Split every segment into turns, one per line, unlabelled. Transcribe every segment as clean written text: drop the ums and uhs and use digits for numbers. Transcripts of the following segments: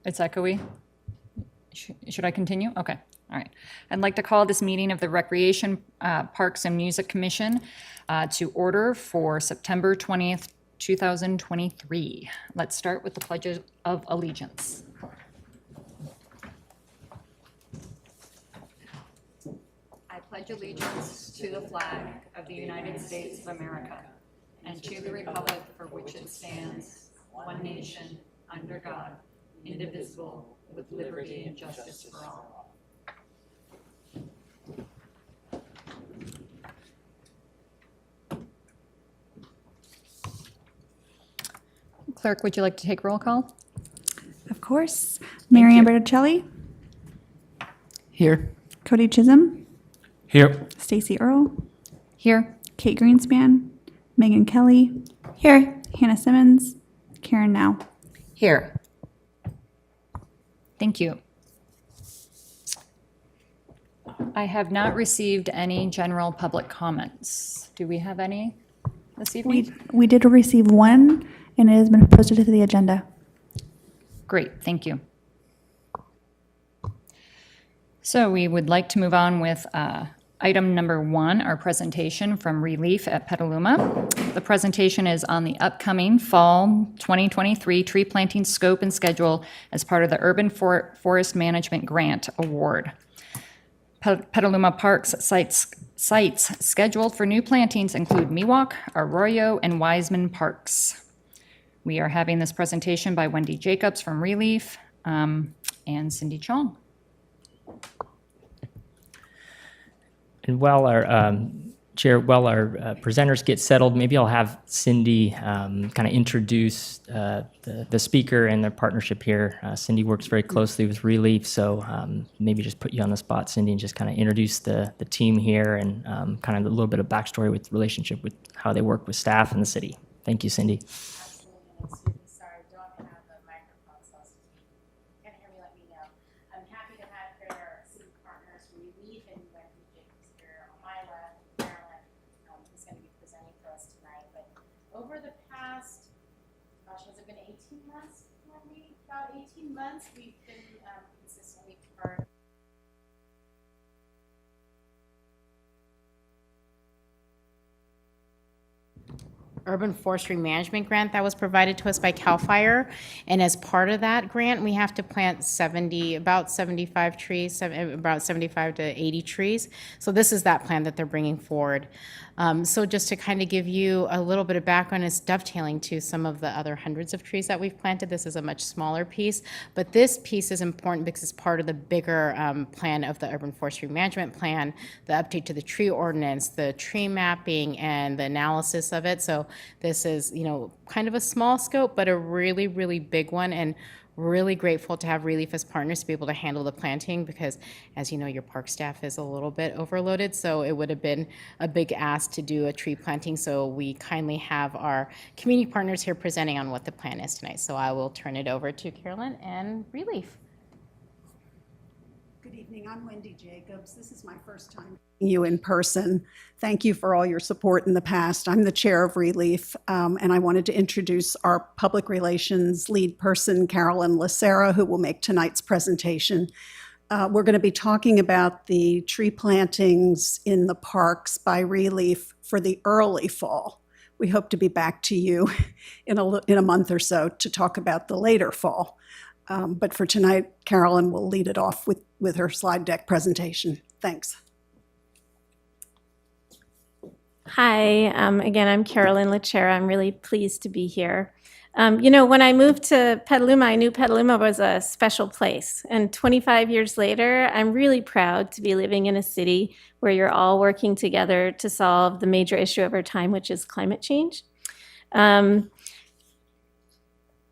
It's echoey. Should I continue? Okay, all right. I'd like to call this meeting of the Recreation, Parks and Music Commission to order for September 20th, 2023. Let's start with the Pledge of Allegiance. I pledge allegiance to the flag of the United States of America and to the republic for which it stands, one nation, under God, indivisible, with liberty and justice for all. Clerk, would you like to take roll call?
Of course. Mary
you.
Ann Berticelli,
Here.
Cody Chisholm,
Here.
Stacy Earle,
Here.
Kate Greenspan, Megan Kelly, here, Hannah Simmons, Karen Now.
Here. Thank you. I have not received any general public comments. Do we have any this evening?
We did receive one, and it has been posted to the agenda.
Great, thank you. So we would like to move on with item number 1, our presentation from Relief at Petaluma. The presentation is on the upcoming fall 2023 tree planting scope and schedule as part of the Urban Forest Management Grant Award. Petaluma Parks sites scheduled for new plantings include Miwok, Arroyo, and Wiseman Parks. We are having this presentation by Wendy Jacobs from Relief and Cindy Chong.
And while our Chair, while our presenters get settled, maybe I'll have Cindy kind of introduce the speaker and their partnership here. Cindy works very closely with Relief, so maybe just put you on the spot, Cindy, and just kind of introduce the team here and kind of a little bit of backstory with relationship with how they work with staff and the city. Thank you, Cindy.
Sorry, don't have the microphone, so if you can't hear me, let me know. I'm happy to have their city partners, Relief, and Wendy Jacobs here on my left, and Carolyn, who's going to be presenting for us tonight. But over the past, gosh, has it been 18 months, Wendy? About 18 months, we've been consistently part. Urban Forestry Management Grant that was provided to us by CAL FIRE. And as part of that grant, we have to plant about 75 trees, about 75 to 80 trees. So this is that plan that they're bringing forward. So just to kind of give you a little bit of background, it's dovetailing to some of the other hundreds of trees that we've planted. This is a much smaller piece, but this piece is important because it's part of the bigger plan of the Urban Forestry Management Plan, the update to the tree ordinance, the tree mapping, and the analysis of it. So this is, kind of a small scope, but a really, really big one, and really grateful to have Relief as partners to be able to handle the planting because, as you know, your park staff is a little bit overloaded, so it would have been a big ask to do a tree planting. So we kindly have our community partners here presenting on what the plan is tonight. So I will turn it over to Carolyn and Relief.
Good evening. I'm Wendy Jacobs. This is my first time meeting you in person. Thank you for all your support in the past. I'm the chair of Relief, and I wanted to introduce our public relations lead person, Carolyn Lacera, who will make tonight's presentation. We're going to be talking about the tree plantings in the parks by Relief for the early fall. We hope to be back to you in a month or so to talk about the later fall. But for tonight, Carolyn will lead it off with her slide deck presentation. Thanks.
Hi, again, I'm Carolyn Lacera. I'm really pleased to be here. When I moved to Petaluma, I knew Petaluma was a special place. And 25 years later, I'm really proud to be living in a city where you're all working together to solve the major issue of our time, which is climate change.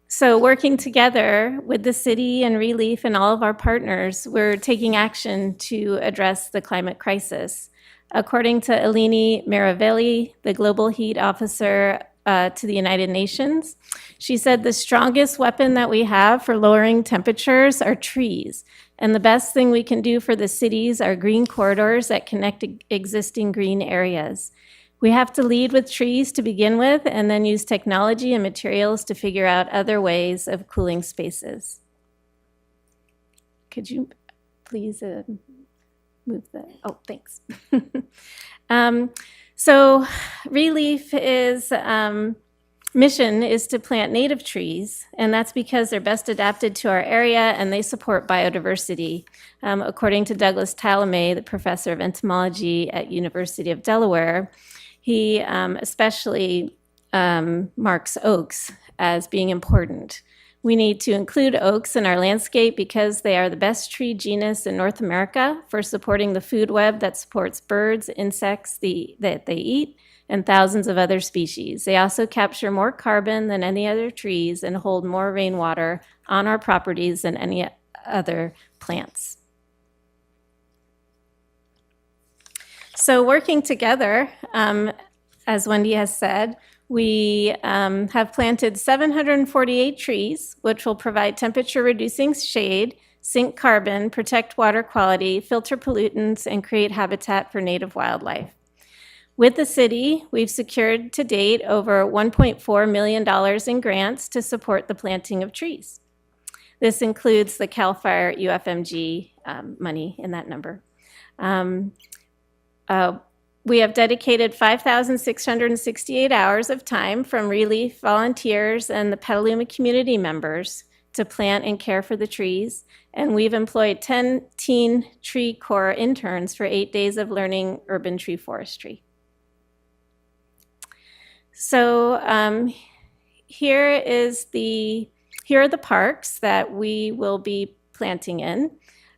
So working together with the city and Relief and all of our partners, we're taking action to address the climate crisis. According to Eleni Maravelli, the Global Heat Officer to the United Nations, she said the strongest weapon that we have for lowering temperatures are trees. And the best thing we can do for the cities are green corridors that connect existing green areas. We have to lead with trees to begin with and then use technology and materials to figure out other ways of cooling spaces. could you please move the, oh, thanks. So Relief is, mission is to plant native trees, and that's because they're best adapted to our area and they support biodiversity. According to Douglas Talamay, the professor of entomology at University of Delaware, he especially marks oaks as being important. We need to include oaks in our landscape because they are the best tree genus in North America for supporting the food web that supports birds, insects that they eat, and thousands of other species. They also capture more carbon than any other trees and hold more rainwater on our properties than any other plants. So working together, as Wendy has said, we have planted 748 trees, which will provide temperature-reducing shade, sink carbon, protect water quality, filter pollutants, and create habitat for native wildlife. With the city, we've secured to date over $1.4 million in grants to support the planting of trees. This includes the CAL FIRE UFMG money in that number. We have dedicated 5,668 hours of time from Relief volunteers and the Petaluma community members to plant and care for the trees. And we've employed 10 teen Tree Corps interns for 8 days of learning urban tree forestry. So here are the parks that we will be planting in.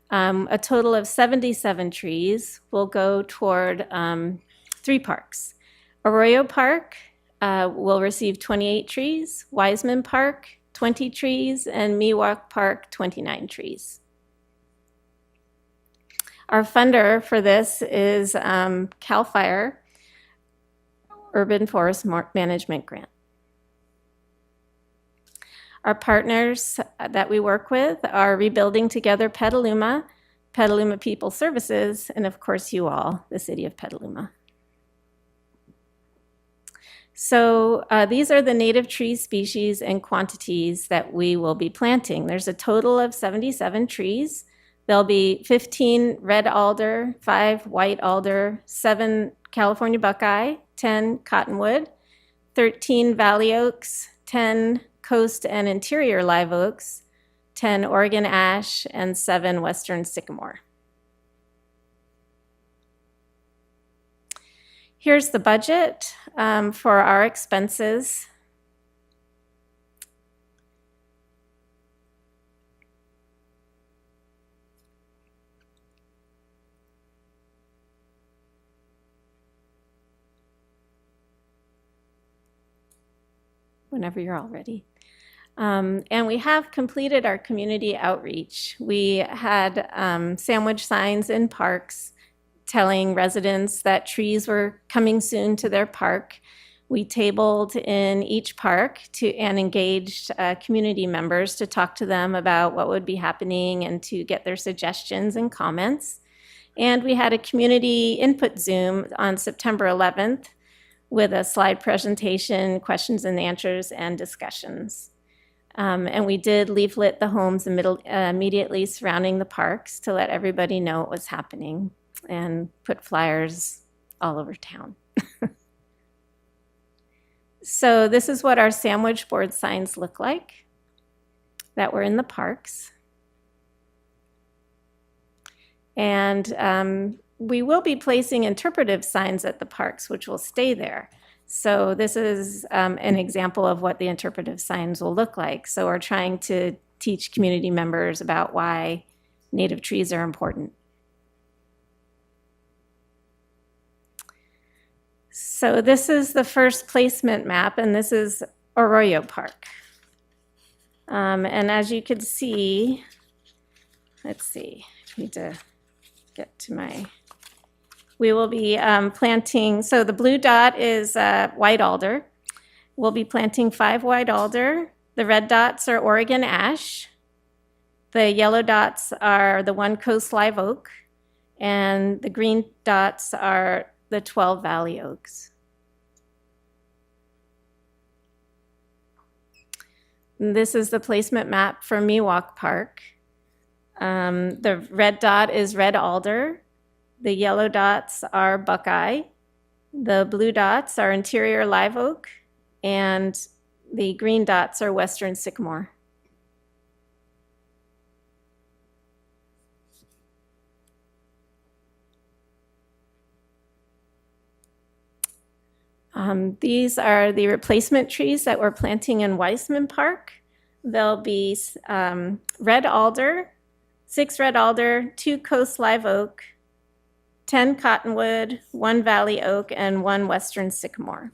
A total of 77 trees will go toward 3 parks. Arroyo Park will receive 28 trees, Wiseman Park, 20 trees, and Miwok Park, 29 trees. Our funder for this is CAL FIRE Urban Forest Management Grant. Our partners that we work with are Rebuilding Together Petaluma, Petaluma People Services, and of course you all, the City of Petaluma. So these are the native tree species and quantities that we will be planting. There's a total of 77 trees. There'll be 15 red alder, 5 white alder, 7 California buckeye, 10 cottonwood, 13 valley oaks, 10 coast and interior live oaks, 10 Oregon ash, and 7 western sycamore. Here's the budget for our expenses. Whenever you're all ready. And we have completed our community outreach. We had sandwich signs in parks telling residents that trees were coming soon to their park. We tabled in each park and engaged community members to talk to them about what would be happening and to get their suggestions and comments. And we had a community input Zoom on September 11th with a slide presentation, questions and answers, and discussions. And we did leaflet the homes immediately surrounding the parks to let everybody know what was happening and put flyers all over town. So this is what our sandwich board signs look like that were in the parks. And we will be placing interpretive signs at the parks, which will stay there. So this is an example of what the interpretive signs will look like. So we're trying to teach community members about why native trees are important. So this is the first placement map, and this is Arroyo Park. And as you can see, let's see, I need to get to my... We will be planting, so the blue dot is white alder. We'll be planting 5 white alder. The red dots are Oregon ash. The yellow dots are the 1 coast live oak. And the green dots are the 12 valley oaks. And this is the placement map for Miwok Park. The red dot is red alder. The yellow dots are buckeye. The blue dots are interior live oak. And the green dots are western sycamore. These are the replacement trees that we're planting in Weisman Park. There'll be red alder, 6 red alder, 2 coast live oak, 10 cottonwood, 1 valley oak, and 1 western sycamore.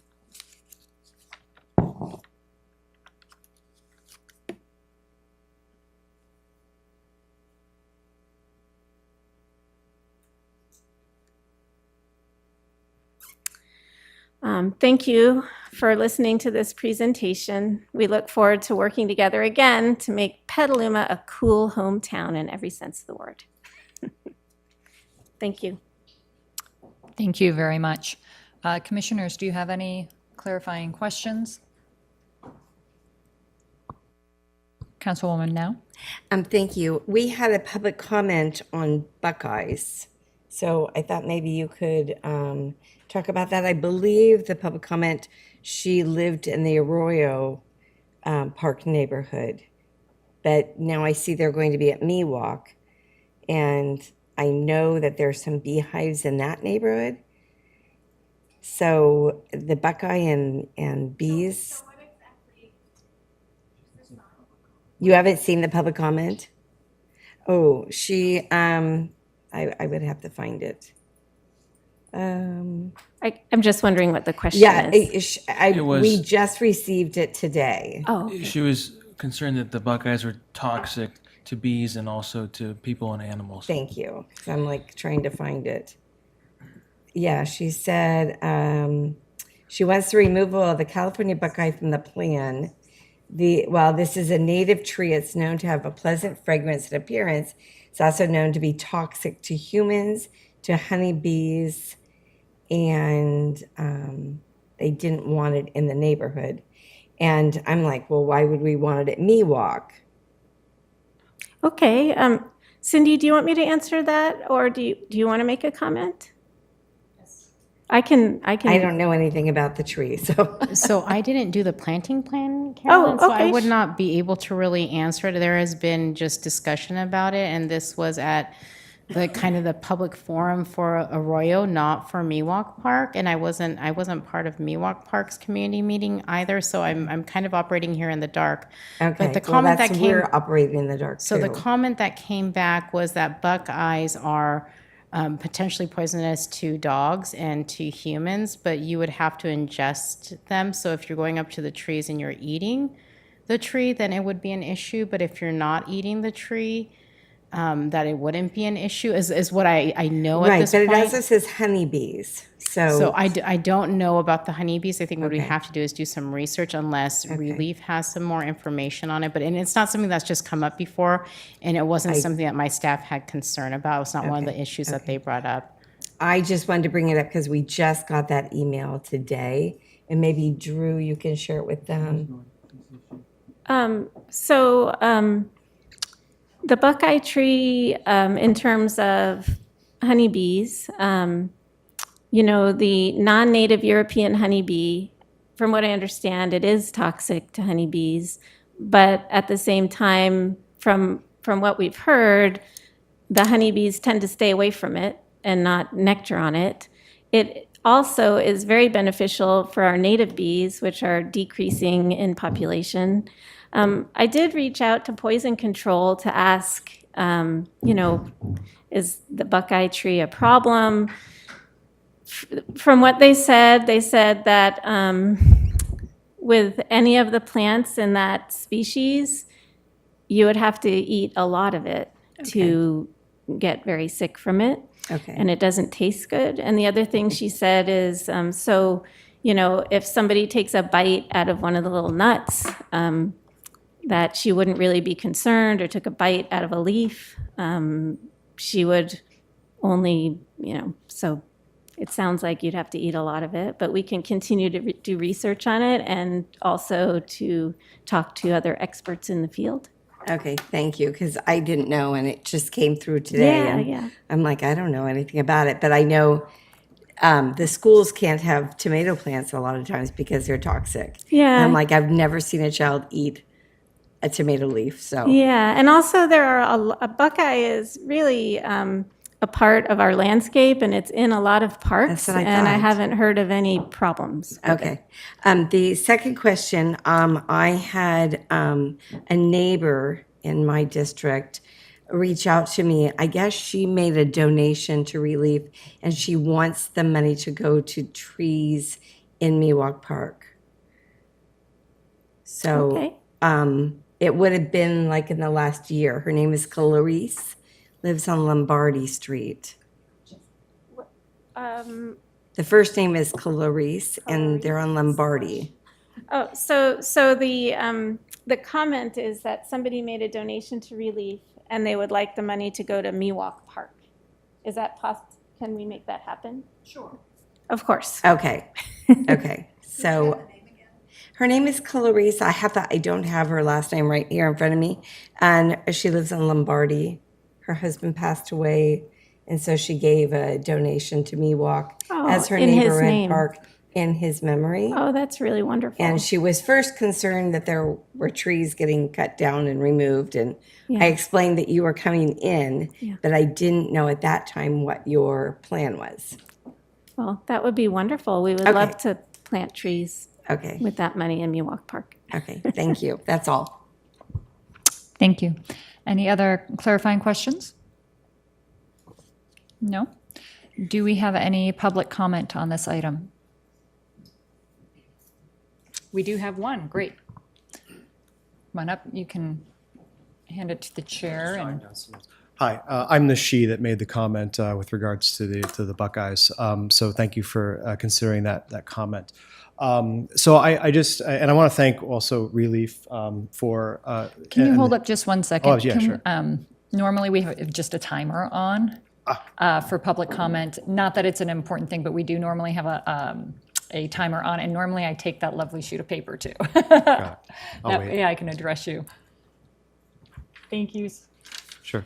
Thank you for listening to this presentation. We look forward to working together again to make Petaluma a cool hometown in every sense of the word. Thank you.
Thank you very much. Commissioners, do you have any clarifying questions? Councilwoman Now?
Thank you. We had a public comment on Buckeyes, so I thought maybe you could talk about that. I believe the public comment, she lived in the Arroyo Park neighborhood, but now I see they're going to be at Miwok, and I know that there's some beehives in that neighborhood. So the Buckeye and bees. You haven't seen the public comment? Oh, she, I would have to find it.
I'm just wondering what the question
Yeah,
is.
we just received it today.
Oh,
She was concerned that the Buckeyes were toxic to bees and also to people and animals.
Thank you. 'Cause I'm like trying to find it. Yeah, she said she wants the removal of the California Buckeye from the plan. While this is a native tree, it's known to have a pleasant fragrance and appearance. It's also known to be toxic to humans, to honeybees, and they didn't want it in the neighborhood. And I'm like, well, why would we want it at Miwok?
okay. Cindy, do you want me to answer that, or do you want to make a comment? I can.
I don't know anything about the tree, so.
So I didn't do the planting plan, Carolyn, so I
okay.
would not be able to really answer it. There has been just discussion about it, and this was at the kind of the public forum for Arroyo, not for Miwok Park, and I wasn't part of Miwok Park's community meeting either, so I'm kind of operating here in the dark.
Okay,
But the
well,
comment
that's,
that came,
we're operating in the dark
so the
too.
comment that came back was that Buckeyes are potentially poisonous to dogs and to humans, but you would have to ingest them. So if you're going up to the trees and you're eating the tree, then it would be an issue. But if you're not eating the tree, that it wouldn't be an issue, is what I know at
Right,
this
but
point.
it also says honeybees,
So I don't know about the honeybees. I think what we
Okay.
have to do is do some research unless Relief has some more information on it. And it's not something that's just come up before, and it wasn't something that my staff had concern about. It's not one of the issues that they brought up.
I just wanted to bring it up because we just got that email today, and maybe Drew, you can share it with them.
The Buckeye tree, in terms of honeybees, the non-native European honeybee, from what I understand, it is toxic to honeybees. But at the same time, from what we've heard, the honeybees tend to stay away from it and not nectar on it. It also is very beneficial for our native bees, which are decreasing in population. I did reach out to Poison Control to ask, is the Buckeye tree a problem? From what they said that with any of the plants in that species, you would have to eat a lot of it to get very sick from it.
Okay.
And it doesn't taste good. And the other thing she said is, if somebody takes a bite out of one of the little nuts, that she wouldn't really be concerned, or took a bite out of a leaf, she would only, so it sounds like you'd have to eat a lot of it, but we can continue to do research on it and also to talk to other experts in the field.
Okay, thank you, because I didn't know, and it just came through today.
Yeah,
and
yeah.
I'm like, I don't know anything about it, but I know the schools can't have tomato plants a lot of times because they're toxic.
Yeah.
And I'm like, I've never seen a child eat a tomato leaf, so.
Yeah, and also there are a buckeye is really a part of our landscape, and it's in a lot of parks,
That's what I
and I
thought.
haven't heard of any problems.
Okay. The second question, I had a neighbor in my district reach out to me. I guess she made a donation to Relief, and she wants the money to go to trees in Miwok Park. So
Okay.
it would have been like in the last year. Her name is Clarice, lives on Lombardy Street. The first name is Clarice, and they're on Lombardy.
Oh, so the comment is that somebody made a donation to Relief, and they would like the money to go to Miwok Park. Is that possible? Can we make that happen? Sure. Of course.
Okay. Okay. So her name is Clarice. I don't have her last name right here in front of me. And she lives in Lombardy. Her husband passed away. And so she gave a donation to Miwok
Oh,
as her
in his
neighborhood
name.
park in his memory.
Oh, that's really wonderful.
And she was first concerned that there were trees getting cut down and removed. And I explained that you were coming in, but I didn't know at that time what your plan was.
Well, that would be wonderful. We would
Okay.
love to plant trees
Okay.
with that money in Miwok Park.
Okay. Thank you. That's all.
Thank you. Any other clarifying questions? No? Do we have any public comment on this item? We do have one, great. Come on up, you can hand it to the chair and.
Hi, I'm the she that made the comment with regards to the Buckeyes. So thank you for considering that comment. So I want to thank also Relief for.
Can you
and-
hold up just 1 second?
Oh, yeah,
Can-
sure.
Normally, we have just a timer on for public comment. Not that it's an important thing, but we do normally have a timer on, and normally I take that lovely sheet of paper too.
I'll wait.
Yeah, I can address you. Thank you.
Sure.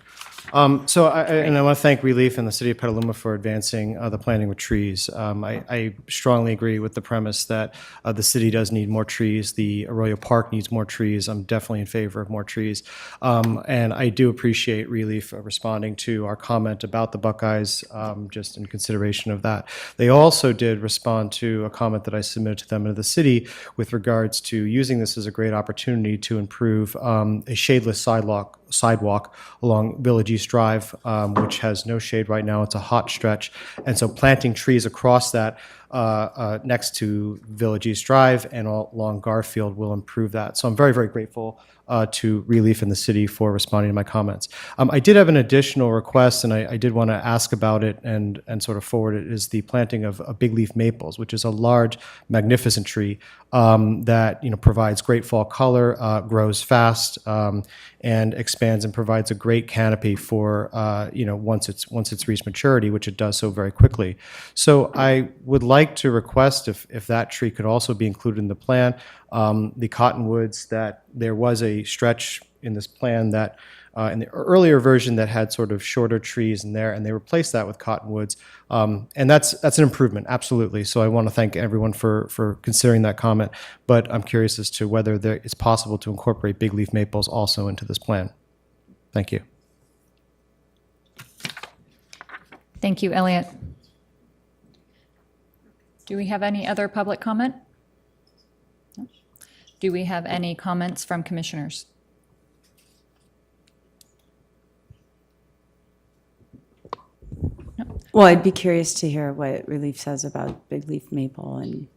I want to thank Relief and the City of Petaluma for advancing the planting with trees. I strongly agree with the premise that the city does need more trees. The Arroyo Park needs more trees. I'm definitely in favor of more trees. And I do appreciate Relief responding to our comment about the Buckeyes, just in consideration of that. They also did respond to a comment that I submitted to them in the city with regards to using this as a great opportunity to improve a shadeless sidewalk along Village East Drive, which has no shade right now. It's a hot stretch. And so planting trees across that next to Village East Drive and along Garfield will improve that. So I'm very, very grateful to Relief in the city for responding to my comments. I did have an additional request, and I did want to ask about it and sort of forward it, is the planting of big leaf maples, which is a large, magnificent tree that provides great fall color, grows fast, and expands and provides a great canopy for once it's reached maturity, which it does so very quickly. So I would like to request if that tree could also be included in the plan. The cottonwoods, that there was a stretch in this plan that in the earlier version that had sort of shorter trees in there, and they replaced that with cottonwoods, and that's an improvement, absolutely. So I want to thank everyone for considering that comment, but I'm curious as to whether it's possible to incorporate big leaf maples also into this plan. Thank you.
Thank you, Elliot. Do we have any other public comment? No? Do we have any comments from commissioners?
Well, I'd be curious to hear what Relief says about big leaf maple and.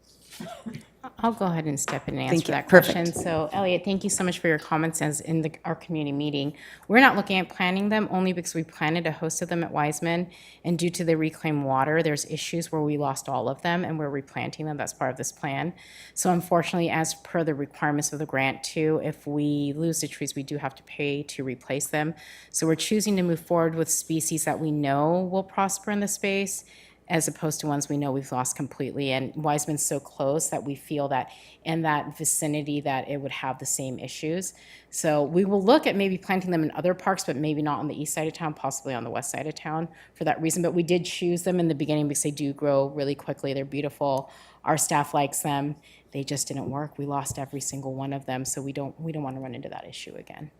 I'll go ahead and step in and
Thank
answer
you.
that
Perfect.
question. So Elliot, thank you so much for your comments as in our community meeting. We're not looking at planting them only because we planted a host of them at Wiseman, and due to the reclaimed water, there's issues where we lost all of them, and we're replanting them. That's part of this plan. So unfortunately, as per the requirements of the grant too, if we lose the trees, we do have to pay to replace them. So we're choosing to move forward with species that we know will prosper in the space, as opposed to ones we know we've lost completely. And Wiseman's so close that we feel that in that vicinity that it would have the same issues. So we will look at maybe planting them in other parks, but maybe not on the east side of town, possibly on the west side of town for that reason. But we did choose them in the beginning because they do grow really quickly. They're beautiful. Our staff likes them. They just didn't work. We lost every single one of them. So we don't want to run into that issue again.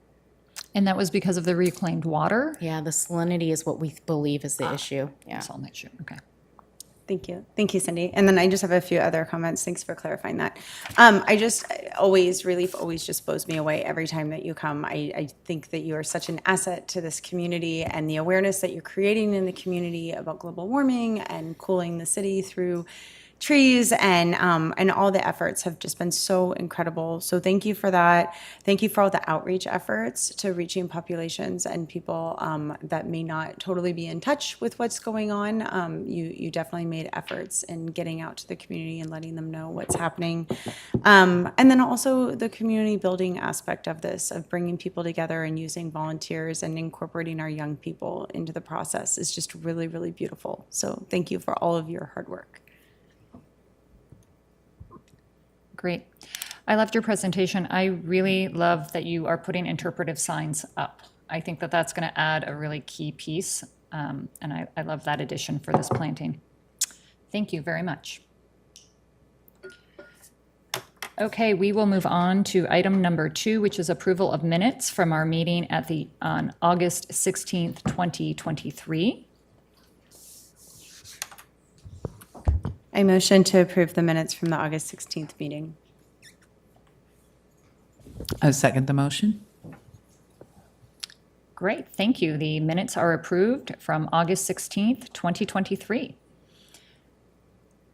And that was because of the reclaimed water?
Yeah, the salinity is what we believe is the issue. Yeah.
That's all that issue, okay.
Thank you. Thank you, Cindy. And then I just have a few other comments. Thanks for clarifying that. Relief always just blows me away every time that you come. I think that you are such an asset to this community, and the awareness that you're creating in the community about global warming and cooling the city through trees and all the efforts have just been so incredible. So thank you for that. Thank you for all the outreach efforts to reaching populations and people that may not totally be in touch with what's going on. You definitely made efforts in getting out to the community and letting them know what's happening. And then also the community building aspect of this, of bringing people together and using volunteers and incorporating our young people into the process is just really, really beautiful. So thank you for all of your hard work.
Great. I loved your presentation. I really love that you are putting interpretive signs up. I think that that's going to add a really key piece, and I love that addition for this planting. Thank you very much. Okay, we will move on to item number 2, which is approval of minutes from our meeting on August 16th, 2023.
I motion to approve the minutes from the August 16th meeting.
I second the motion.
Great, thank you. The minutes are approved from August 16th, 2023.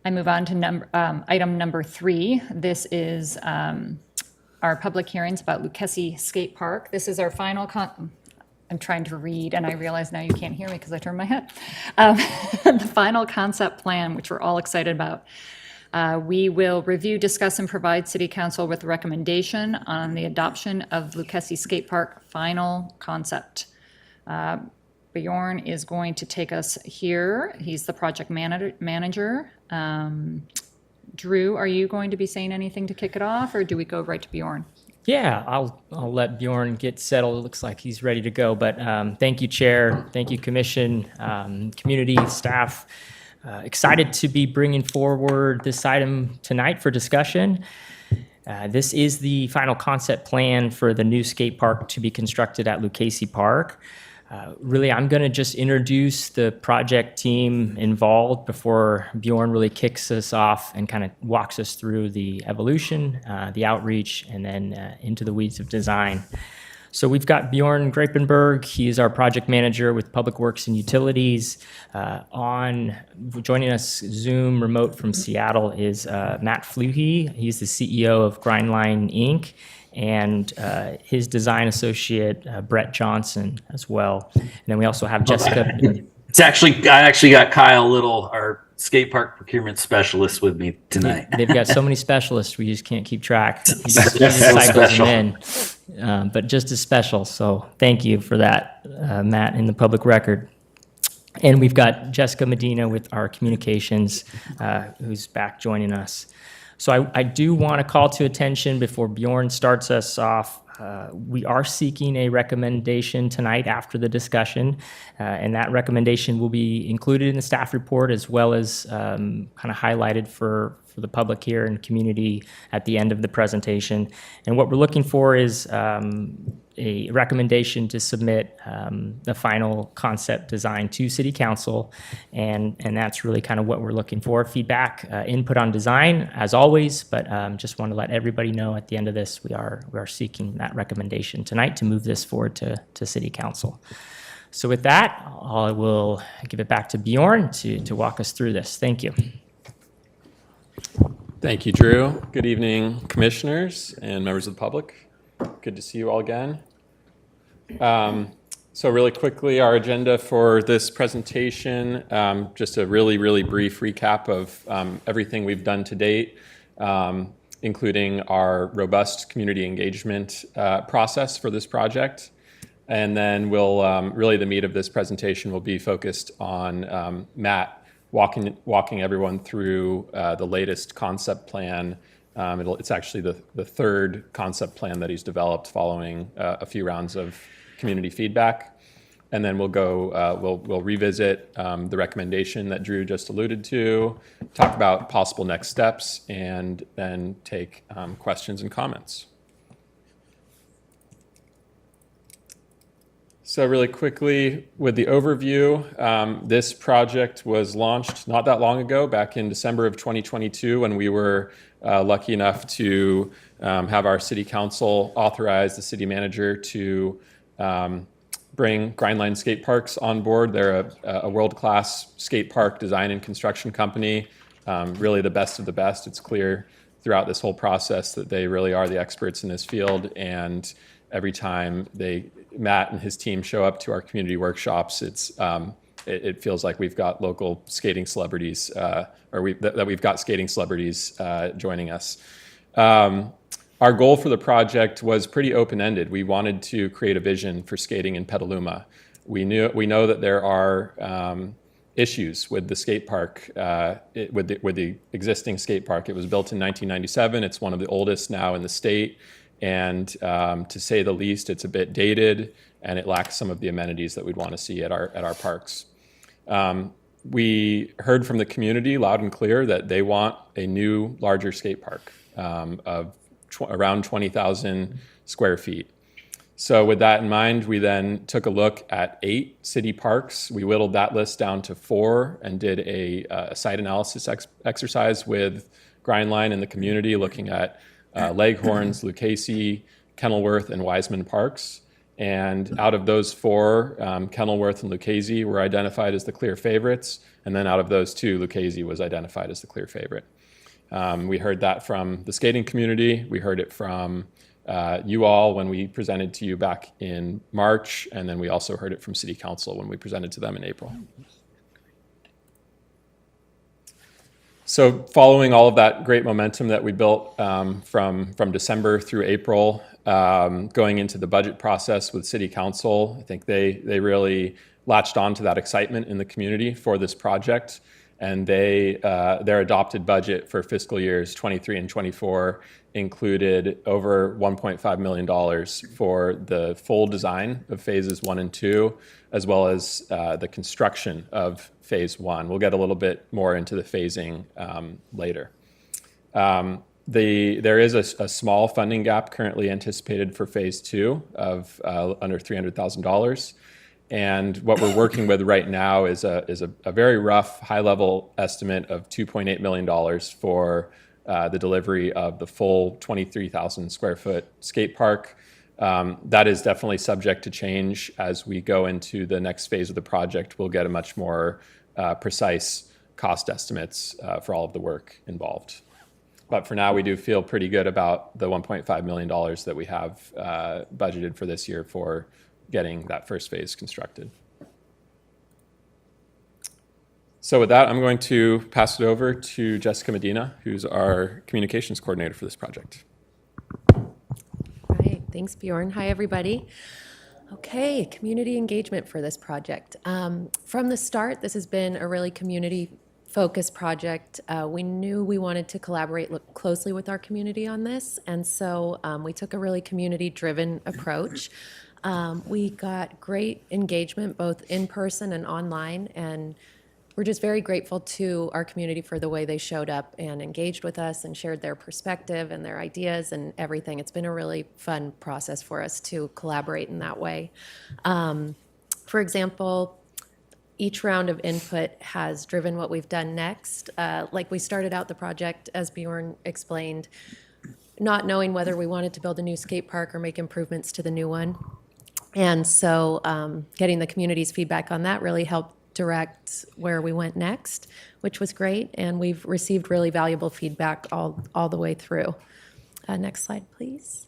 I move on to item number 3. This is our public hearings about Lucchese Skate Park. This is our final I'm trying to read, and I realize now you can't hear me because I turned my head. The final concept plan, which we're all excited about. We will review, discuss, and provide City Council with a recommendation on the adoption of Lucchese Skate Park final concept. Bjorn is going to take us here. He's the project manager. Drew, are you going to be saying anything to kick it off, or do we go right to Bjorn?
Yeah, I'll let Bjorn get settled. It looks like he's ready to go. But thank you, Chair. Thank you, Commission, community, staff. Excited to be bringing forward this item tonight for discussion. This is the final concept plan for the new skate park to be constructed at Lucchese Park. Really, I'm going to just introduce the project team involved before Bjorn really kicks us off and kind of walks us through the evolution, the outreach, and then into the weeds of design. So we've got Bjorn Grapenberg. He is our project manager with Public Works and Utilities. Joining us Zoom remote from Seattle is Matt Fluhey. He's the CEO of Grindline Inc., and his design associate, Brett Johnson, as well. And then we also have Jessica.
I actually got Kyle Little, our skate park procurement specialist, with me tonight.
They've got so many specialists, we just can't keep track. He just
So
cycles them in, but just as special. So thank you for that, Matt, in the public record. And we've got Jessica Medina with our communications, who's back joining us. So I do want to call to attention before Bjorn starts us off. We are seeking a recommendation tonight after the discussion, and that recommendation will be included in the staff report as well as kind of highlighted for the public here and community at the end of the presentation. And what we're looking for is a recommendation to submit the final concept design to City Council, and that's really kind of what we're looking for. Feedback, input on design, as always, but just want to let everybody know at the end of this, we are seeking that recommendation tonight to move this forward to City Council. So with that, I will give it back to Bjorn to walk us through this. Thank you.
Thank you, Drew. Good evening, commissioners and members of the public. Good to see you all again. So really quickly, our agenda for this presentation, just a really, really brief recap of everything we've done to date, including our robust community engagement process for this project. And then we'll really the meat of this presentation will be focused on Matt walking everyone through the latest concept plan. It's actually the third concept plan that he's developed following a few rounds of community feedback. And then we'll revisit the recommendation that Drew just alluded to, talk about possible next steps, and then take questions and comments. So really quickly, with the overview, this project was launched not that long ago, back in December of 2022, when we were lucky enough to have our city council authorize the city manager to bring Grindline Skate Parks on board. They're a world-class skate park design and construction company, really the best of the best. It's clear throughout this whole process that they really are the experts in this field, and every time Matt and his team show up to our community workshops, it feels like we've got local skating celebrities, that we've got skating celebrities joining us. Our goal for the project was pretty open-ended. We wanted to create a vision for skating in Petaluma. We know that there are issues with the skate park, with the existing skate park. It was built in 1997. It's one of the oldest now in the state, and to say the least, it's a bit dated, and it lacks some of the amenities that we'd want to see at our parks. We heard from the community loud and clear that they want a new, larger skate park of around 20,000 square feet. So with that in mind, we then took a look at 8 city parks. We whittled that list down to 4 and did a site analysis exercise with Grindline and the community, looking at Leghorns, Lucchese, Kenilworth, and Wiseman parks. And out of those 4, Kenilworth and Lucchese were identified as the clear favorites. And then out of those 2, Lucchese was identified as the clear favorite. We heard that from the skating community. We heard it from you all when we presented to you back in March. And then we also heard it from City Council when we presented to them in April. So following all of that great momentum that we built from December through April, going into the budget process with City Council, I think they really latched on to that excitement in the community for this project. And their adopted budget for fiscal years 23 and 24 included over $1.5 million for the full design of phases 1 and 2, as well as the construction of phase 1. We'll get a little bit more into the phasing later. There is a small funding gap currently anticipated for phase 2 of under $300,000. And what we're working with right now is a very rough, high-level estimate of $2.8 million for the delivery of the full 23,000 square foot skate park. That is definitely subject to change as we go into the next phase of the project. We'll get a much more precise cost estimates for all of the work involved. But for now, we do feel pretty good about the $1.5 million that we have budgeted for this year for getting that first phase constructed. So with that, I'm going to pass it over to Jessica Medina, who's our communications coordinator for this project.
Right, thanks Bjorn. Hi, everybody. Okay, community engagement for this project. From the start, this has been a really community-focused project. We knew we wanted to collaborate closely with our community on this, and so we took a really community-driven approach. We got great engagement both in person and online, and we're just very grateful to our community for the way they showed up and engaged with us and shared their perspective and their ideas and everything. It's been a really fun process for us to collaborate in that way. For example, each round of input has driven what we've done next. Like we started out the project, as Bjorn explained, not knowing whether we wanted to build a new skate park or make improvements to the new one. And so getting the community's feedback on that really helped direct where we went next, which was great. And we've received really valuable feedback all the way through. Next slide, please.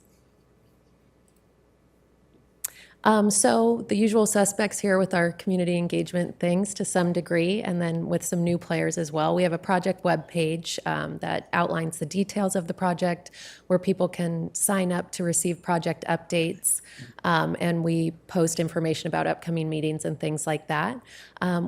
So the usual suspects here with our community engagement things to some degree, and then with some new players as well. We have a project webpage that outlines the details of the project, where people can sign up to receive project updates, and we post information about upcoming meetings and things like that.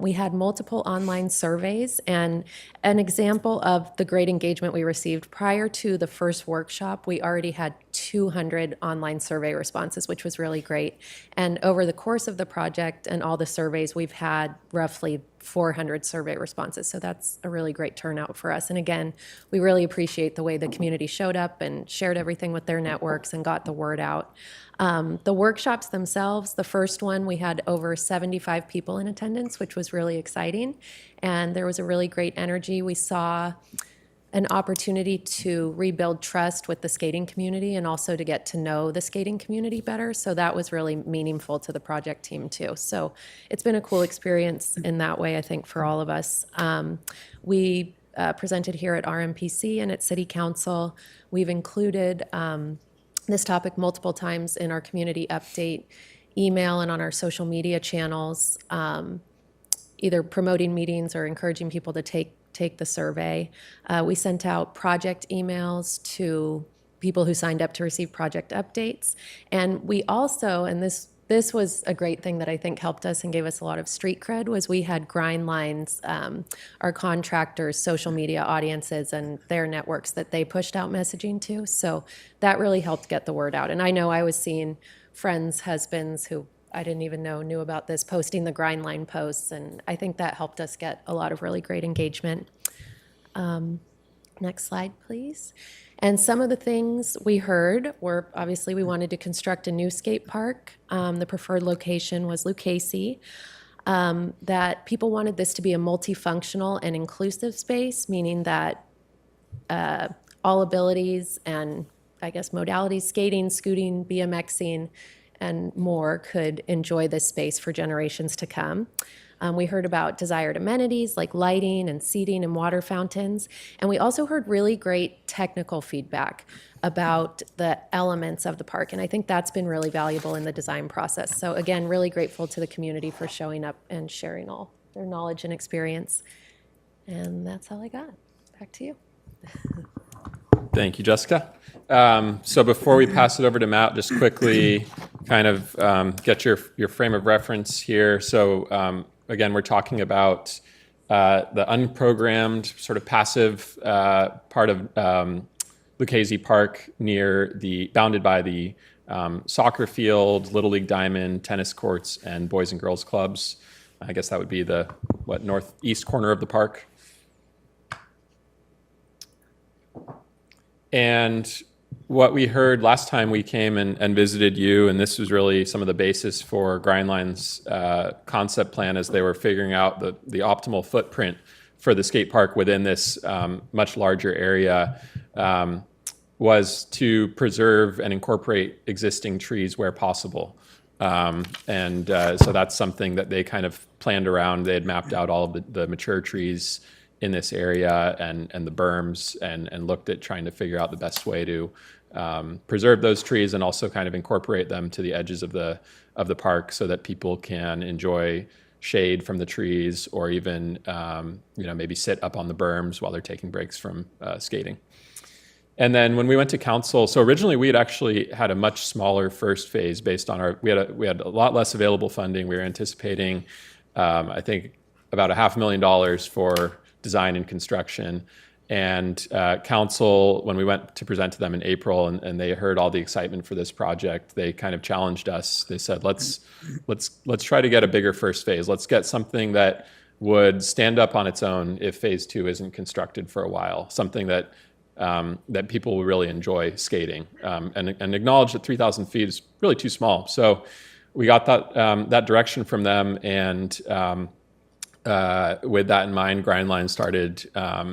We had multiple online surveys, and an example of the great engagement we received prior to the first workshop, we already had 200 online survey responses, which was really great. And over the course of the project and all the surveys, we've had roughly 400 survey responses. So that's a really great turnout for us. And again, we really appreciate the way the community showed up and shared everything with their networks and got the word out. The workshops themselves, the first one, we had over 75 people in attendance, which was really exciting. And there was a really great energy. We saw an opportunity to rebuild trust with the skating community and also to get to know the skating community better. So that was really meaningful to the project team too. So it's been a cool experience in that way, I think, for all of us. We presented here at RMPC and at City Council. We've included this topic multiple times in our community update email and on our social media channels, either promoting meetings or encouraging people to take the survey. We sent out project emails to people who signed up to receive project updates. And we also, and this was a great thing that I think helped us and gave us a lot of street cred, was we had Grind Lines, our contractors' social media audiences and their networks that they pushed out messaging to. So that really helped get the word out. And I know I was seeing friends, husbands who I didn't even know knew about this, posting the Grind Line posts, and I think that helped us get a lot of really great engagement. Next slide, please. And some of the things we heard were, obviously, we wanted to construct a new skate park. The preferred location was Lucchese. That people wanted this to be a multifunctional and inclusive space, meaning that all abilities and, I guess, modalities, skating, scooting, BMXing, and more could enjoy this space for generations to come. We heard about desired amenities like lighting and seating and water fountains. And we also heard really great technical feedback about the elements of the park. And I think that's been really valuable in the design process. So again, really grateful to the community for showing up and sharing all their knowledge and experience. And that's all I got. Back to you.
Thank you, Jessica. So before we pass it over to Matt, just quickly kind of get your frame of reference here. So again, we're talking about the unprogrammed, sort of passive part of Lucchese Park bounded by the soccer field, Little League Diamond, tennis courts, and Boys and Girls Clubs. I guess that would be the, northeast corner of the park. And what we heard last time we came and visited you, and this was really some of the basis for Grindline's concept plan as they were figuring out the optimal footprint for the skate park within this much larger area, was to preserve and incorporate existing trees where possible. So that's something that they kind of planned around. They had mapped out all of the mature trees in this area and the berms and looked at trying to figure out the best way to preserve those trees and also kind of incorporate them to the edges of the park so that people can enjoy shade from the trees or even maybe sit up on the berms while they're taking breaks from skating. And then when we went to council, so originally we had actually had a much smaller first phase based on we had a lot less available funding. We were anticipating I think about $500,000 for design and construction. And council, when we went to present to them in April and they heard all the excitement for this project, they kind of challenged us. They said, let's try to get a bigger first phase. Let's get something that would stand up on its own if phase 2 isn't constructed for a while, something that people will really enjoy skating, and acknowledge that 3,000 feet is really too small. So we got that direction from them, and with that in mind, Grindline started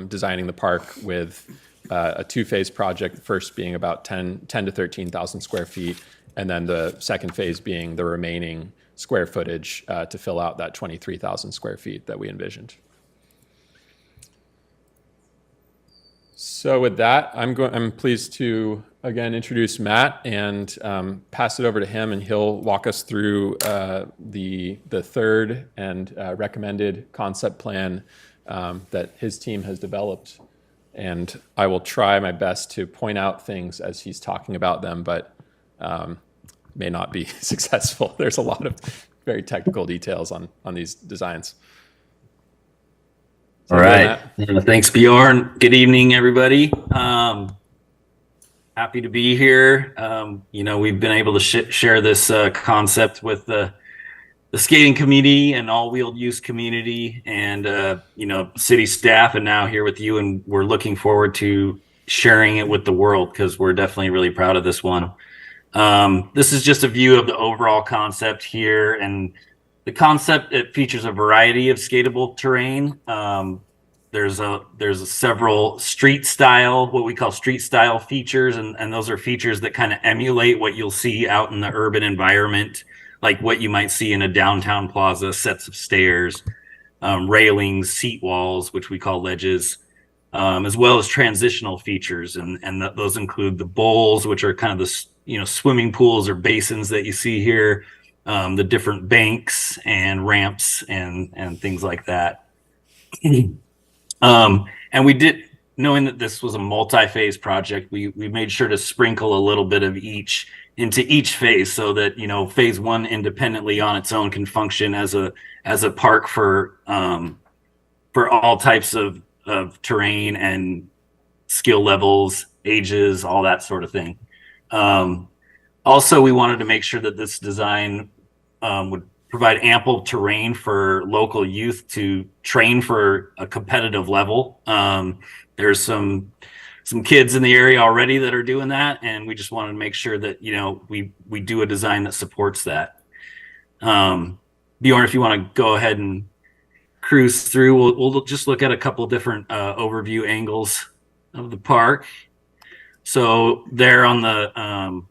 designing the park with a 2-phase project, the first being about 10 to 13,000 square feet, and then the second phase being the remaining square footage to fill out that 23,000 square feet that we envisioned. So with that, I'm pleased to again introduce Matt and pass it over to him, and he'll walk us through the third and recommended concept plan that his team has developed. And I will try my best to point out things as he's talking about them, but may not be successful. There's a lot of very technical details on these designs. So
All right. Thanks, Bjorn. Good evening, everybody. Happy to be here. We've been able to share this concept with the skating community and all-wheeled use community and, city staff, and now here with you. And we're looking forward to sharing it with the world because we're definitely really proud of this one. This is just a view of the overall concept here. And the concept, it features a variety of skatable terrain. There's several street style, what we call street style features. And those are features that kind of emulate what you'll see out in the urban environment, like what you might see in a downtown plaza, sets of stairs, railings, seat walls, which we call ledges, as well as transitional features. And those include the bowls, which are kind of the, swimming pools or basins that you see here, the different banks and ramps and things like that. And we did, knowing that this was a multi-phase project, we made sure to sprinkle a little bit of each into each phase so that, phase one independently on its own can function as a park for all types of terrain and skill levels, ages, all that sort of thing. Also, we wanted to make sure that this design would provide ample terrain for local youth to train for a competitive level. There's some kids in the area already that are doing that, and we just wanted to make sure that we do a design that supports that. Bjorn, if you want to go ahead and cruise through, we'll just look at a couple different overview angles of the park. So there on the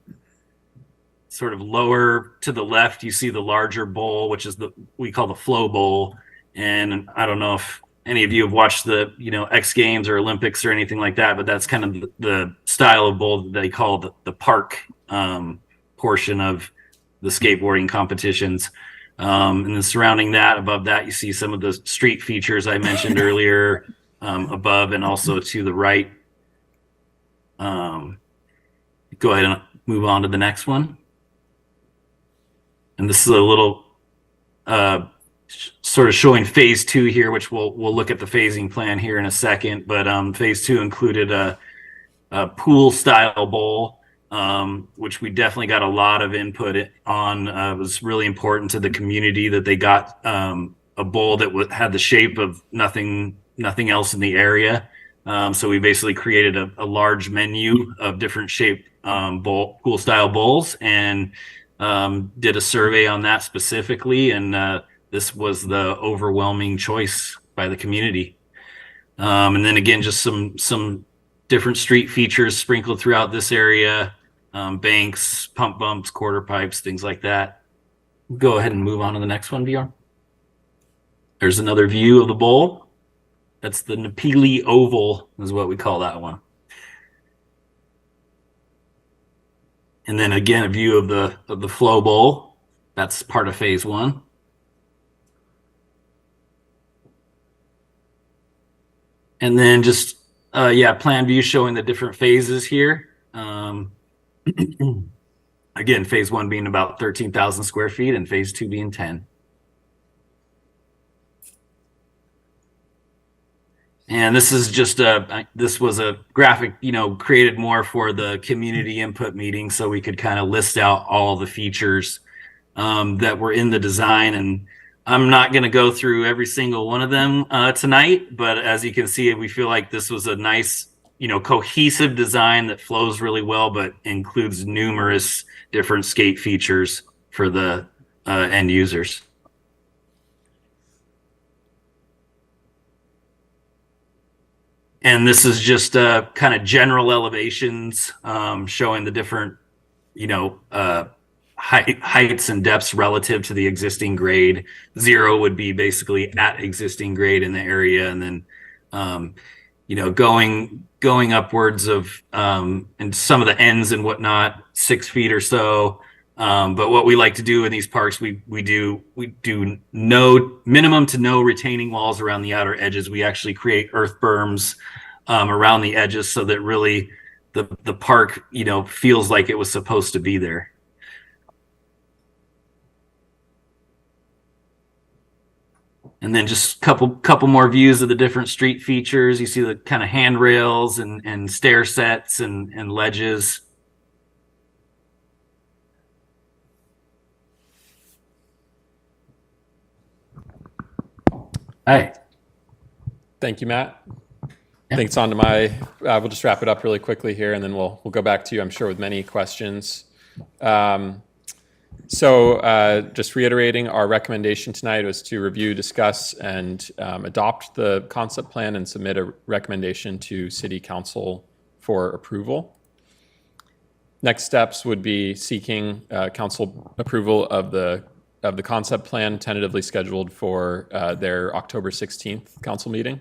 sort of lower to the left, you see the larger bowl, which is we call the flow bowl. And I don't know if any of you have watched the X Games or Olympics or anything like that, but that's kind of the style of bowl that they call the park portion of the skateboarding competitions. And then surrounding that, above that, you see some of the street features I mentioned earlier, above and also to the right. Go ahead and move on to the next one. And this is a little sort of showing phase two here, which we'll look at the phasing plan here in a second. But phase two included a pool style bowl, which we definitely got a lot of input on. It was really important to the community that they got a bowl that had the shape of nothing else in the area. So we basically created a large menu of different shaped pool style bowls and did a survey on that specifically, and this was the overwhelming choice by the community. And then again, just some different street features sprinkled throughout this area, banks, pump bumps, quarter pipes, things like that. Go ahead and move on to the next one, Bjorn. There's another view of the bowl. That's the Napili Oval is what we call that one. And then again, a view of the flow bowl. That's part of phase one. And then just, plan view showing the different phases here. Again, phase one being about 13,000 square feet and phase two being 10. And this is just this was a graphic, created more for the community input meeting so we could kind of list out all the features that were in the design. And I'm not going to go through every single one of them tonight, but as you can see, we feel like this was a nice, cohesive design that flows really well, but includes numerous different skate features for the end users. And this is just kind of general elevations showing the different, heights and depths relative to the existing grade. 0 would be basically at existing grade in the area. And then going upwards of and some of the ends and whatnot, 6 feet or so. But what we like to do in these parks, we do no minimum to no retaining walls around the outer edges. We actually create earth berms around the edges so that really the park, feels like it was supposed to be there. And then just couple more views of the different street features. You see the kind of handrails and stair sets and ledges. Hi.
Thank you, Matt. I think it's on to we'll just wrap it up really quickly here, and then we'll go back to you, I'm sure, with many questions. Just reiterating, our recommendation tonight was to review, discuss, and adopt the concept plan and submit a recommendation to City Council for approval. Next steps would be seeking council approval of the concept plan, tentatively scheduled for their October 16th council meeting,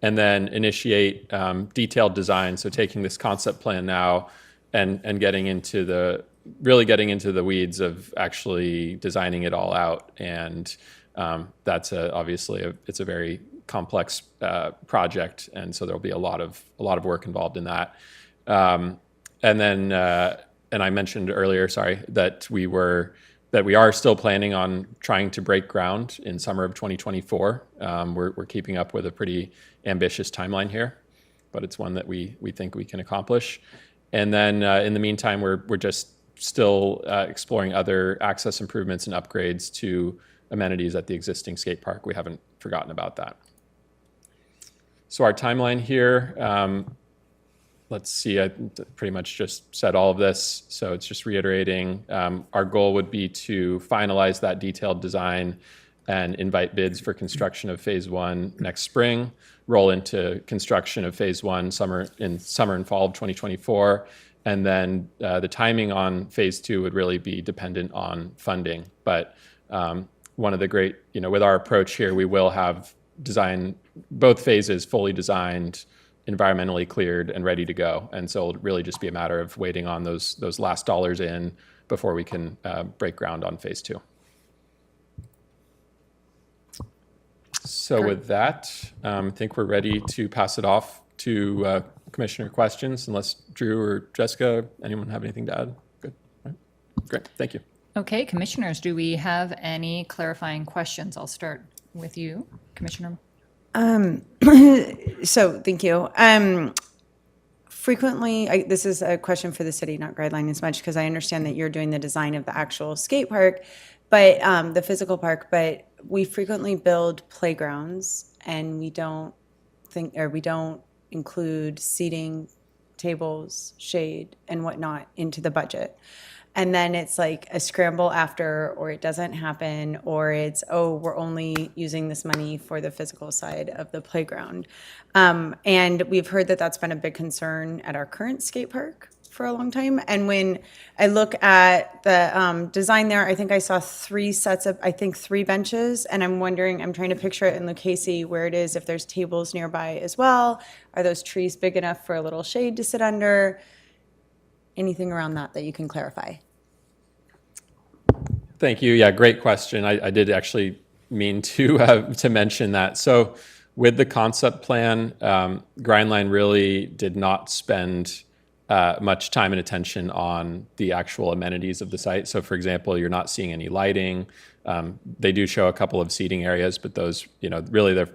and then initiate detailed design. So taking this concept plan now and getting into the weeds of actually designing it all out. And that's obviously it's a very complex project, and so there'll be a lot of work involved in that. And I mentioned earlier, that we are still planning on trying to break ground in summer of 2024. We're keeping up with a pretty ambitious timeline here, but it's one that we think we can accomplish. And then in the meantime, we're just still exploring other access improvements and upgrades to amenities at the existing skate park. We haven't forgotten about that. So our timeline here, let's see, I pretty much just said all of this. So it's just reiterating, our goal would be to finalize that detailed design and invite bids for construction of phase 1 next spring, roll into construction of phase 1 summer and fall of 2024. And then the timing on phase 2 would really be dependent on funding. But one of the great, with our approach here, we will have both phases fully designed, environmentally cleared, and ready to go. And so it'll really just be a matter of waiting on those last dollars in before we can break ground on phase 2. So with that, I think we're ready to pass it off to Commissioner questions, unless Drew or Jessica, anyone have anything to add? Good. All right. Great. Thank you.
Okay, commissioners, do we have any clarifying questions? I'll start with you, Commissioner.
So thank you. Frequently, this is a question for the city, not guideline as much, because I understand that you're doing the design of the actual skate park, but the physical park, but we frequently build playgrounds and we don't include seating, tables, shade, and whatnot into the budget. And then it's like a scramble after, or it doesn't happen, or it's, we're only using this money for the physical side of the playground. And we've heard that that's been a big concern at our current skate park for a long time. And when I look at the design there, I think I saw 3 benches. And I'm wondering, I'm trying to picture it in Lucchese where it is, if there's tables nearby as well. Are those trees big enough for a little shade to sit under? Anything around that you can clarify?
Thank you. Yeah, great question. I did actually mean to mention that. So with the concept plan, Grindline really did not spend much time and attention on the actual amenities of the site. So for example, you're not seeing any lighting. They do show a couple of seating areas, but those, really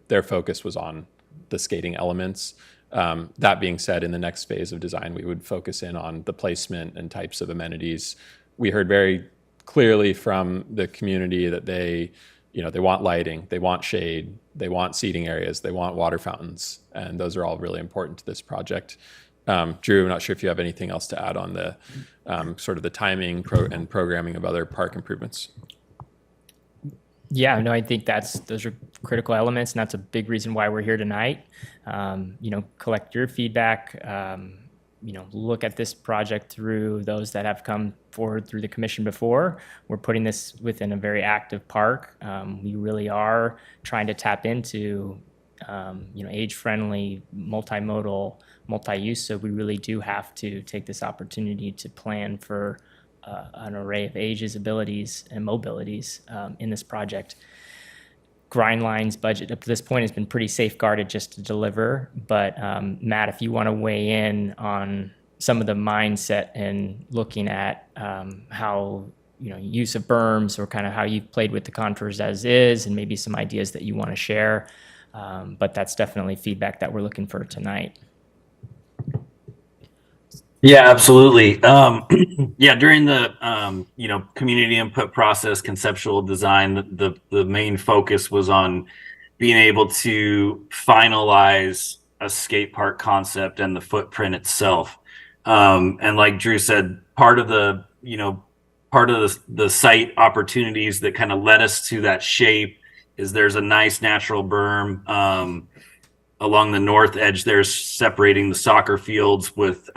their focus was on the skating elements. That being said, in the next phase of design, we would focus in on the placement and types of amenities. We heard very clearly from the community that they want lighting, they want shade, they want seating areas, they want water fountains, and those are all really important to this project. Drew, I'm not sure if you have anything else to add on the sort of the timing and programming of other park improvements.
Yeah, no, I think those are critical elements, and that's a big reason why we're here tonight. Collect your feedback, look at this project through those that have come forward through the commission before. We're putting this within a very active park. We really are trying to tap into age-friendly, multimodal, multi-use. So we really do have to take this opportunity to plan for an array of ages, abilities, and mobilities in this project. Grindline's budget up to this point has been pretty safeguarded just to deliver. But Matt, if you want to weigh in on some of the mindset and looking at how, use of berms or kind of how you've played with the contours as is, and maybe some ideas that you want to share. But that's definitely feedback that we're looking for tonight.
Yeah, absolutely. Yeah, during the community input process, conceptual design, the main focus was on being able to finalize a skate park concept and the footprint itself. And like Drew said, part of the site opportunities that kind of led us to that shape is there's a nice natural berm along the north edge there, separating the soccer fields with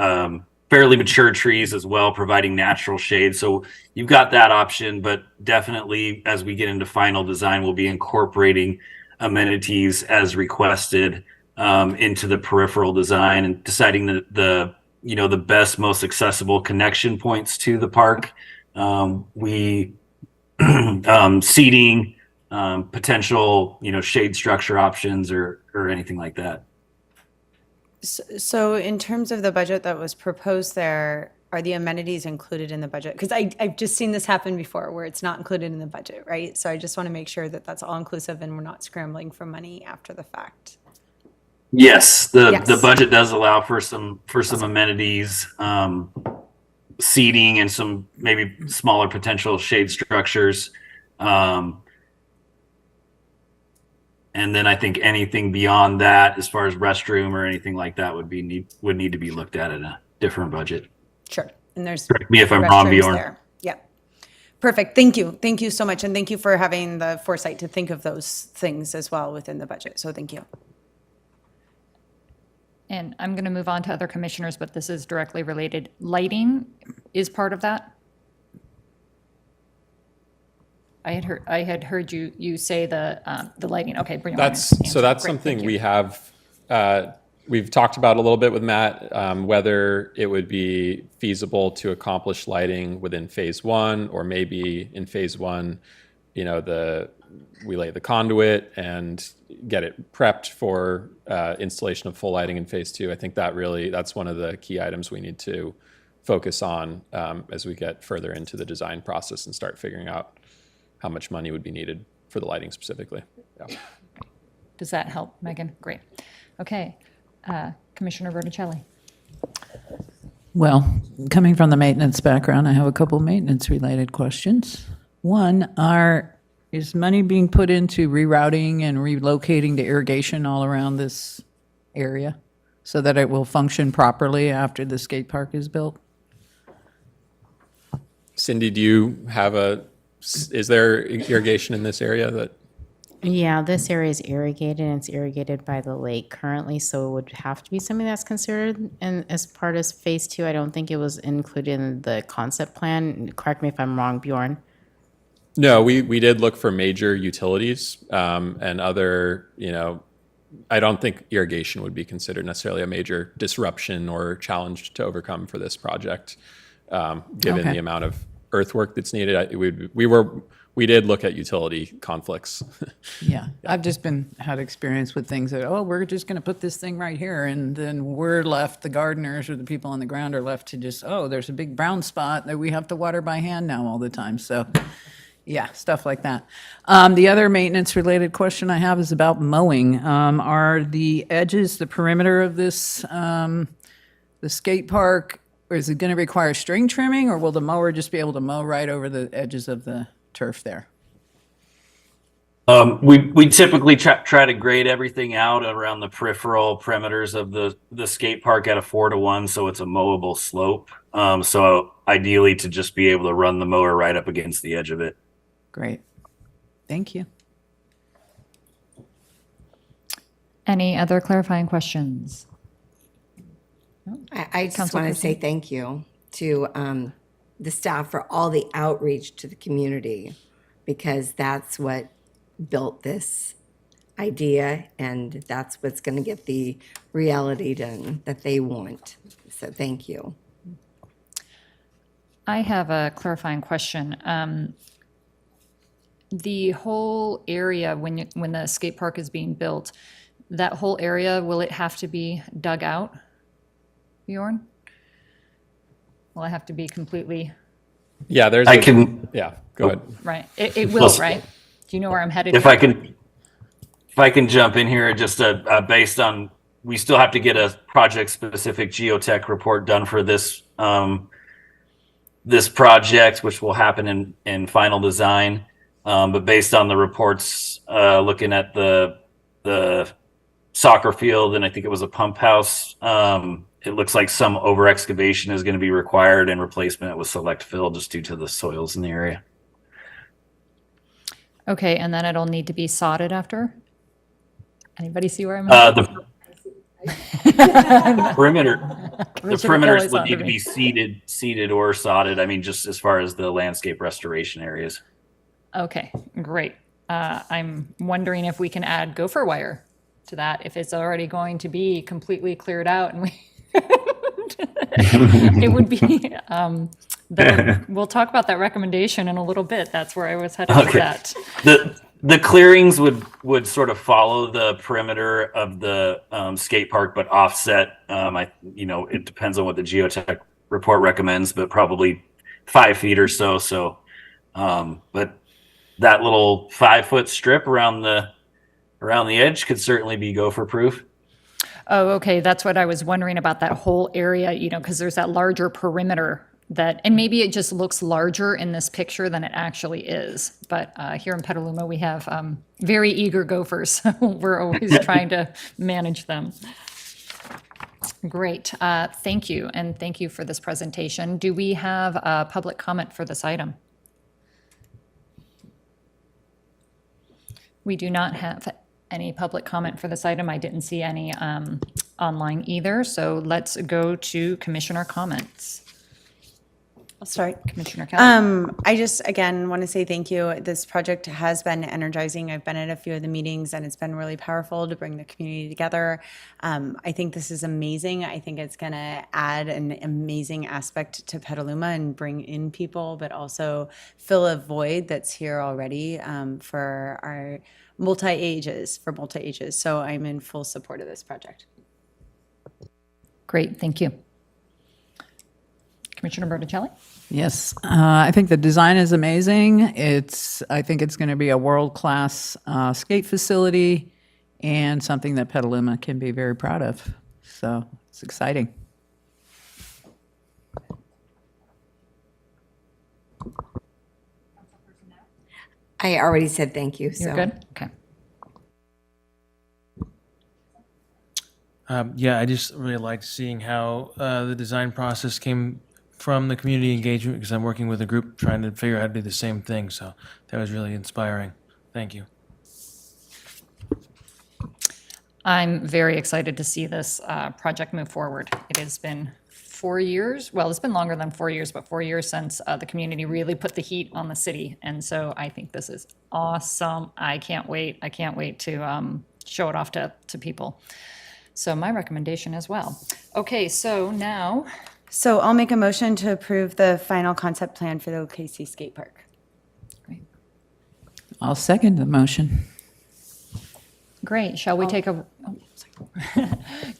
fairly mature trees as well, providing natural shade. So you've got that option, but definitely as we get into final design, we'll be incorporating amenities as requested into the peripheral design and deciding the best, most accessible connection points to the park. Seating, potential, shade structure options or anything like that.
So in terms of the budget that was proposed there, are the amenities included in the budget? Because I've just seen this happen before where it's not included in the budget, right? So I just want to make sure that that's all inclusive and we're not scrambling for money after the fact.
Yes, the
Yes.
budget does allow for some amenities, seating and some maybe smaller potential shade structures. And then I think anything beyond that, as far as restroom or anything like that, would need to be looked at in a different budget.
Sure. And there's
Correct me if I'm wrong,
restrooms
Bjorn.
there. Yeah. Perfect. Thank you. Thank you so much. And thank you for having the foresight to think of those things as well within the budget. So thank you.
And I'm going to move on to other commissioners, but this is directly related. Lighting is part of that? I had heard you say the lighting. Okay, bring it on.
That's something we have. We've talked about a little bit with Matt, whether it would be feasible to accomplish lighting within phase one, or maybe in phase one, we lay the conduit and get it prepped for installation of full lighting in phase two. I think that's one of the key items we need to focus on as we get further into the design process and start figuring out how much money would be needed for the lighting specifically. Yeah.
Does that help, Megan? Great. Okay. Commissioner Verticelli.
Well, coming from the maintenance background, I have a couple maintenance-related questions. One, is money being put into rerouting and relocating the irrigation all around this area so that it will function properly after the skate park is built?
Cindy, do you have is there irrigation in this area that?
Yeah, this area is irrigated and it's irrigated by the lake currently, so it would have to be something that's considered. And as part of phase two, I don't think it was included in the concept plan. Correct me if I'm wrong, Bjorn.
No, we did look for major utilities and other, I don't think irrigation would be considered necessarily a major disruption or challenge to overcome for this project, given
Okay.
the amount of earthwork that's needed. We did look at utility conflicts.
Yeah, I've just had experience with things that, we're just going to put this thing right here, and then we're left, the gardeners or the people on the ground are left to just, there's a big brown spot that we have to water by hand now all the time. So, yeah, stuff like that. The other maintenance-related question I have is about mowing. Are the edges, the perimeter of this, the skate park, or is it going to require string trimming, or will the mower just be able to mow right over the edges of the turf there?
We typically try to grade everything out around the peripheral perimeters of the skate park at a 4-to-1, so it's a mowable slope. So ideally to just be able to run the mower right up against the edge of it.
Great. Thank you.
Any other clarifying questions?
I just
Councilor
want to say
Christie?
thank you to the staff for all the outreach to the community, because that's what built this idea, and that's what's going to get the reality done that they want. So thank you.
I have a clarifying question. The whole area, when the skate park is being built, that whole area, will it have to be dug out, Bjorn? Will it have to be completely,
Yeah, there's.
I can-
Yeah, go ahead.
right? It will, right? Do you know where I'm headed?
If
here?
I can jump in here, just based on, we still have to get a project-specific geotech report done for this this project, which will happen in final design. But based on the reports, looking at the soccer field, and I think it was a pump house, it looks like some over excavation is going to be required and replacement with select fill just due to the soils in the area.
Okay, and then it'll need to be sodded after? Anybody see where I'm headed?
The perimeter, the
Commissioner
perimeters
Kelly's
would
on
need
to
to
me.
be seeded or sodded. I mean, just as far as the landscape restoration areas.
Okay, great. I'm wondering if we can add gopher wire to that, if it's already going to be completely cleared out and we, it would be, we'll talk about that recommendation in a little bit. That's where I was headed with that.
The clearings would sort of follow the perimeter of the skate park, but offset. It depends on what the geotech report recommends, but probably 5 feet or so. So, but that little 5-foot strip around the edge could certainly be gopher proof.
Oh, okay, that's what I was wondering about, that whole area, because there's that larger perimeter and maybe it just looks larger in this picture than it actually is. But here in Petaluma, we have very eager gophers. So we're always trying to manage them. Great, thank you. And thank you for this presentation. Do we have a public comment for this item? We do not have any public comment for this item. I didn't see any online either. So let's go to commissioner comments.
I'll start.
Commissioner Kelly.
I just, again, want to say thank you. This project has been energizing. I've been at a few of the meetings, and it's been really powerful to bring the community together. I think this is amazing. I think it's going to add an amazing aspect to Petaluma and bring in people, but also fill a void that's here already for our multi-ages. So I'm in full support of this project.
Great, thank you. Commissioner Berticelli?
Yes, I think the design is amazing. I think it's going to be a world-class skate facility and something that Petaluma can be very proud of. So it's exciting.
I already said thank you.
You're
So
good? Okay.
Yeah, I just really liked seeing how the design process came from the community engagement, because I'm working with a group trying to figure out how to do the same thing. So that was really inspiring. Thank you.
I'm very excited to see this project move forward. It has been 4 years, well, it's been longer than 4 years, but 4 years since the community really put the heat on the city. And so I think this is awesome. I can't wait. I can't wait to show it off to people. So my recommendation as well. Okay, so now,
So I'll make a motion to approve the final concept plan for the OKC Skate Park.
I'll second the motion.
great. Shall we take a,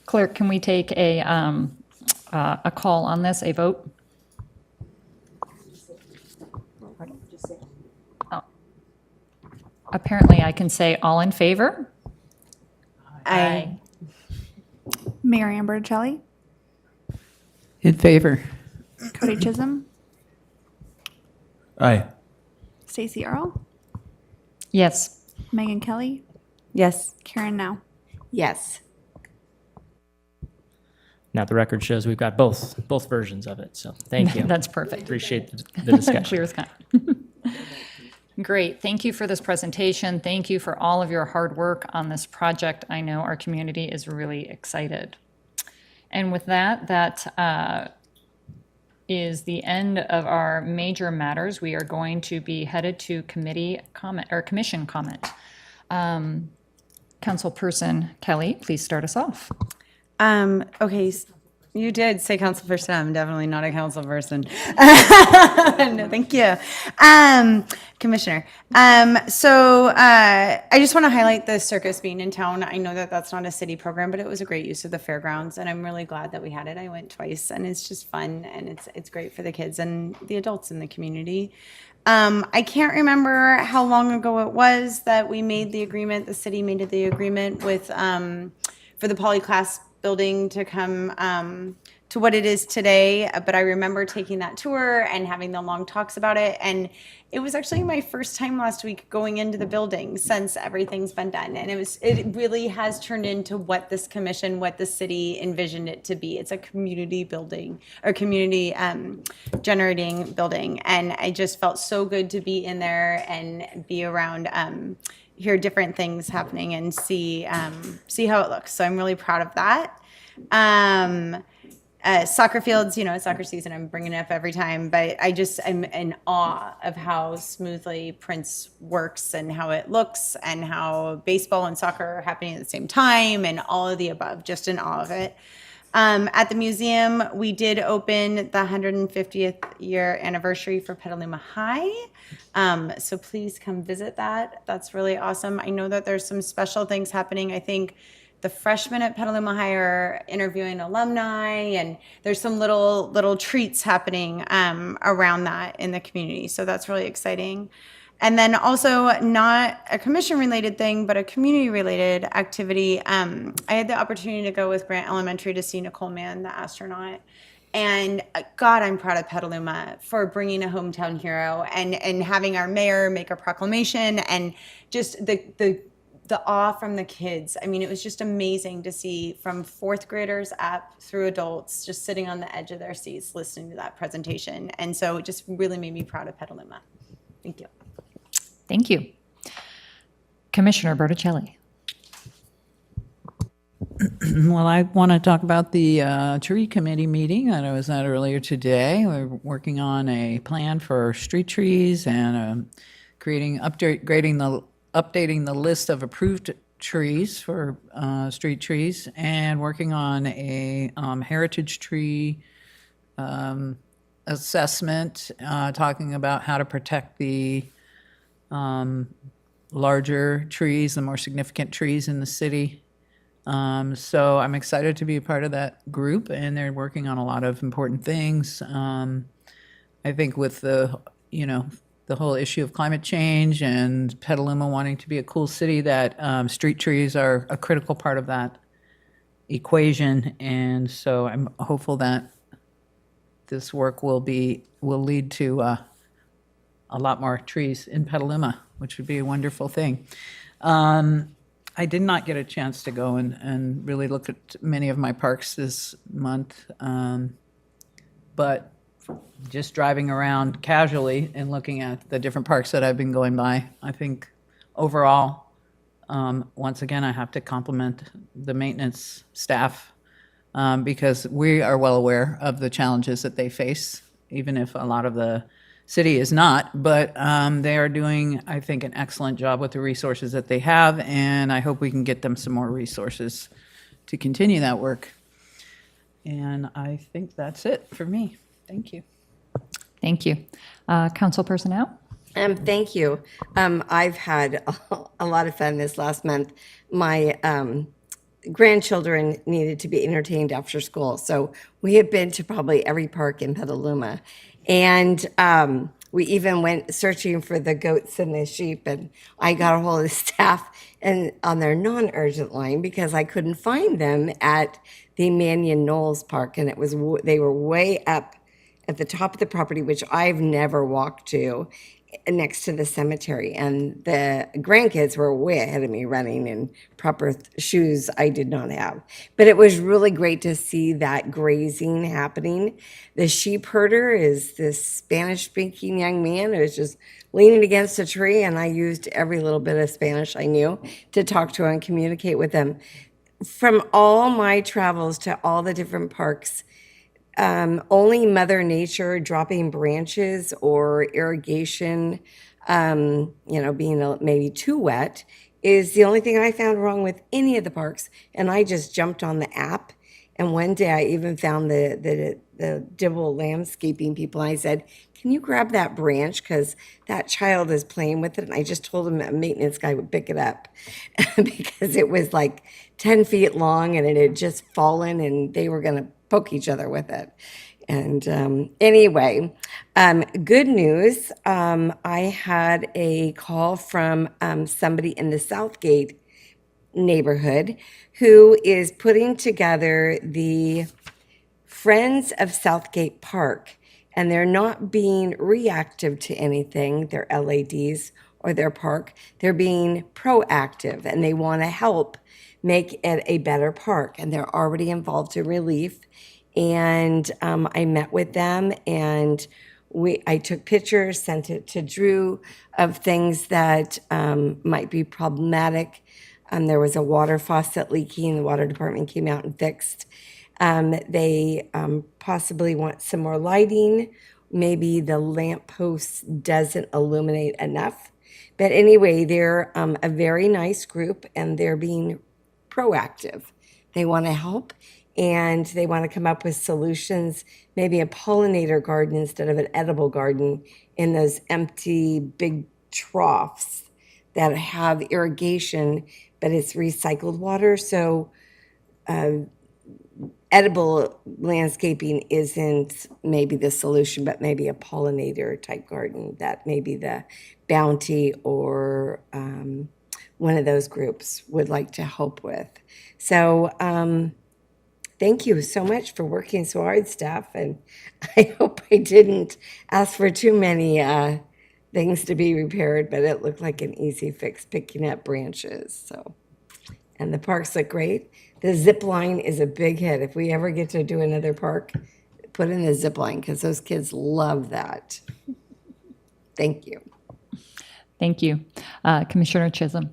clerk, can we take a call on this, a vote? Oh. Apparently I can say all in favor?
Aye.
Mayor Ann Berticelli,
In favor.
Cody Chisholm,
Aye.
Stacy Earl,
Yes.
Megan Kelly,
Yes.
Karen Now.
yes.
Now the record shows we've got both versions of it, so thank you.
That's perfect.
Appreciate the discussion.
Clear as sky. Great. Thank you for this presentation. Thank you for all of your hard work on this project. I know our community is really excited. And with that, that is the end of our major matters. We are going to be headed to committee comment or commission comment. Councilperson Kelly, please start us off.
Okay, you did say councilperson. I'm definitely not a councilperson. No, thank you. Commissioner. I just want to highlight the circus being in town. I know that that's not a city program, but it was a great use of the fairgrounds, and I'm really glad that we had it. I went twice, and it's just fun, and it's great for the kids and the adults in the community. I can't remember how long ago it was that we made the agreement, the city made the agreement with, for the polyclass building to come to what it is today. But I remember taking that tour and having the long talks about it. And it was actually my first time last week going into the building since everything's been done. And it really has turned into what this commission, what the city envisioned it to be. It's a community building or community generating building. And I just felt so good to be in there and be around hear different things happening and see how it looks. So I'm really proud of that. Soccer fields, it's soccer season. I'm bringing it up every time, but I'm in awe of how smoothly Prince works and how it looks and how baseball and soccer are happening at the same time and all of the above, just in awe of it. At the museum, we did open the 150th year anniversary for Petaluma High. So please come visit that. That's really awesome. I know that there's some special things happening. I think the freshmen at Petaluma High are interviewing alumni, and there's some little treats happening around that in the community. So that's really exciting. And then also, not a commission-related thing, but a community-related activity. I had the opportunity to go with Grant Elementary to see Nicole Mann, the astronaut. And God, I'm proud of Petaluma for bringing a hometown hero and having our mayor make a proclamation, and just the awe from the kids. I mean, it was just amazing to see from fourth graders up through adults just sitting on the edge of their seats listening to that presentation. And so it just really made me proud of Petaluma. Thank you.
Thank you. Commissioner Berticelli.
Well, I want to talk about the tree committee meeting that I was at earlier today. We're working on a plan for street trees and updating the list of approved trees for street trees, and working on a heritage tree assessment, talking about how to protect the larger trees, the more significant trees in the city. So I'm excited to be a part of that group, and they're working on a lot of important things. I think with the whole issue of climate change and Petaluma wanting to be a cool city, that street trees are a critical part of that equation. And so I'm hopeful that this work will lead to a lot more trees in Petaluma, which would be a wonderful thing. I did not get a chance to go and really look at many of my parks this month, but just driving around casually and looking at the different parks that I've been going by, I think overall, once again, I have to compliment the maintenance staff because we are well aware of the challenges that they face, even if a lot of the city is not, but they are doing, I think, an excellent job with the resources that they have, and I hope we can get them some more resources to continue that work. And I think that's it for me. Thank you.
Thank you. Councilperson Out?
Thank you. I've had a lot of fun this last month. My grandchildren needed to be entertained after school, so we have been to probably every park in Petaluma. And we even went searching for the goats and the sheep, and I got a hold of the staff and on their non-urgent line because I couldn't find them at the Mannion Knolls Park, and they were way up at the top of the property, which I've never walked to, next to the cemetery. And the grandkids were way ahead of me running in proper shoes I did not have. But it was really great to see that grazing happening. The sheep herder is this Spanish-speaking young man who was just leaning against a tree, and I used every little bit of Spanish I knew to talk to and communicate with them. From all my travels to all the different parks, only Mother Nature dropping branches or irrigation, being maybe too wet, is the only thing I found wrong with any of the parks. And I just jumped on the app. And one day I even found the Dibble landscaping people. I said, can you grab that branch? Because that child is playing with it. And I just told him a maintenance guy would pick it up because it was like 10 feet long and it had just fallen and they were going to poke each other with it. And anyway, good news. I had a call from somebody in the Southgate neighborhood who is putting together the Friends of Southgate Park. And they're not being reactive to anything, their LADs or their park. They're being proactive and they want to help make it a better park. And they're already involved in relief. And I met with them and I took pictures, sent it to Drew of things that might be problematic. There was a water faucet leaking. The water department came out and fixed. They possibly want some more lighting. Maybe the lamppost doesn't illuminate enough. But anyway, they're a very nice group and they're being proactive. They want to help and they want to come up with solutions, maybe a pollinator garden instead of an edible garden in those empty big troughs that have irrigation, but it's recycled water. So edible landscaping isn't maybe the solution, but maybe a pollinator type garden that maybe the Bounty or one of those groups would like to help with. So thank you so much for working so hard, staff. And I hope I didn't ask for too many things to be repaired, but it looked like an easy fix picking up branches. So, and the parks look great. The zip line is a big hit. If we ever get to do another park, put in the zip line because those kids love that. Thank you.
Thank you. Commissioner Chisholm.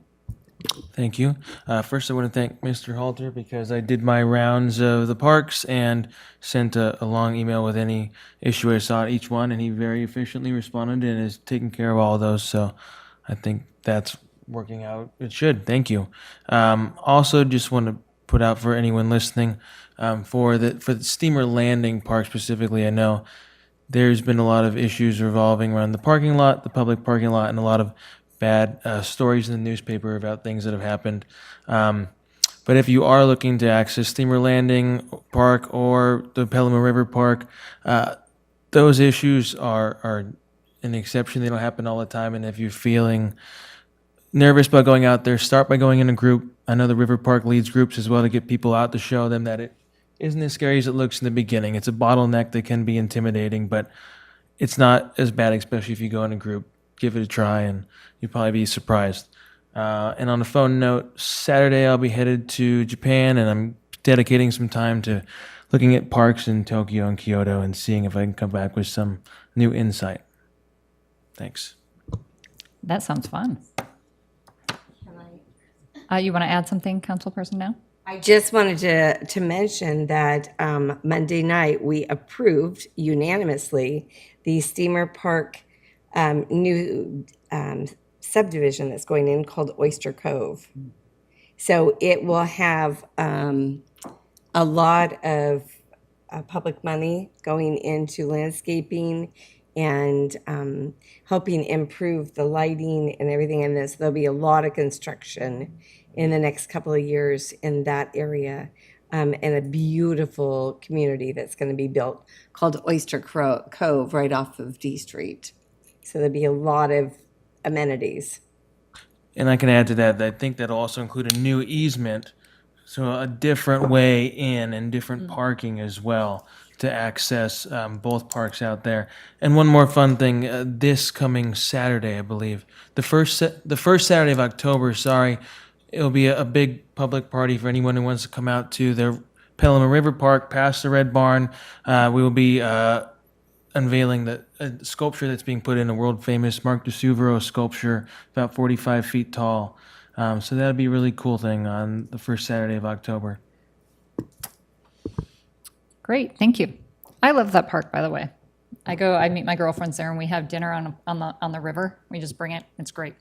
Thank you. First, I want to thank Mr. Halter because I did my rounds of the parks and sent a long email with any issue I saw at each one, and he very efficiently responded and is taking care of all of those. So I think that's working out. It should. Thank you. Also, just want to put out for anyone listening, for the steamer landing park specifically, I know there's been a lot of issues revolving around the parking lot, the public parking lot, and a lot of bad stories in the newspaper about things that have happened. But if you are looking to access Steamer Landing Park or the Petaluma River Park, those issues are an exception. They don't happen all the time. And if you're feeling nervous about going out there, start by going in a group. I know the River Park leads groups as well to get people out to show them that it isn't as scary as it looks in the beginning. It's a bottleneck that can be intimidating, but it's not as bad, especially if you go in a group. Give it a try, and you'll probably be surprised. And on a phone note, Saturday I'll be headed to Japan, and I'm dedicating some time to looking at parks in Tokyo and Kyoto and seeing if I can come back with some new insight. Thanks.
That sounds fun. You want to add something, Councilperson Now?
I just wanted to mention that Monday night we approved unanimously the Steamer Park new subdivision that's going in called Oyster Cove. So it will have a lot of public money going into landscaping and helping improve the lighting and everything in this. There'll be a lot of construction in the next couple of years in that area, and a beautiful community that's going to be built called Oyster Cove right off of D Street. So there'll be a lot of amenities.
And I can add to that, I think that'll also include a new easement, so a different way in and different parking as well to access both parks out there. And one more fun thing, this coming Saturday, I believe, the first Saturday of October, it'll be a big public party for anyone who wants to come out to the Petaluma River Park past the Red Barn. We will be unveiling the sculpture that's being put in, a world-famous Mark de Suvero sculpture, about 45 feet tall. So that'll be a really cool thing on the first Saturday of October.
Great, thank you. I love that park, by the way. I meet my girlfriends there, and we have dinner on the river. We just bring it. It's great.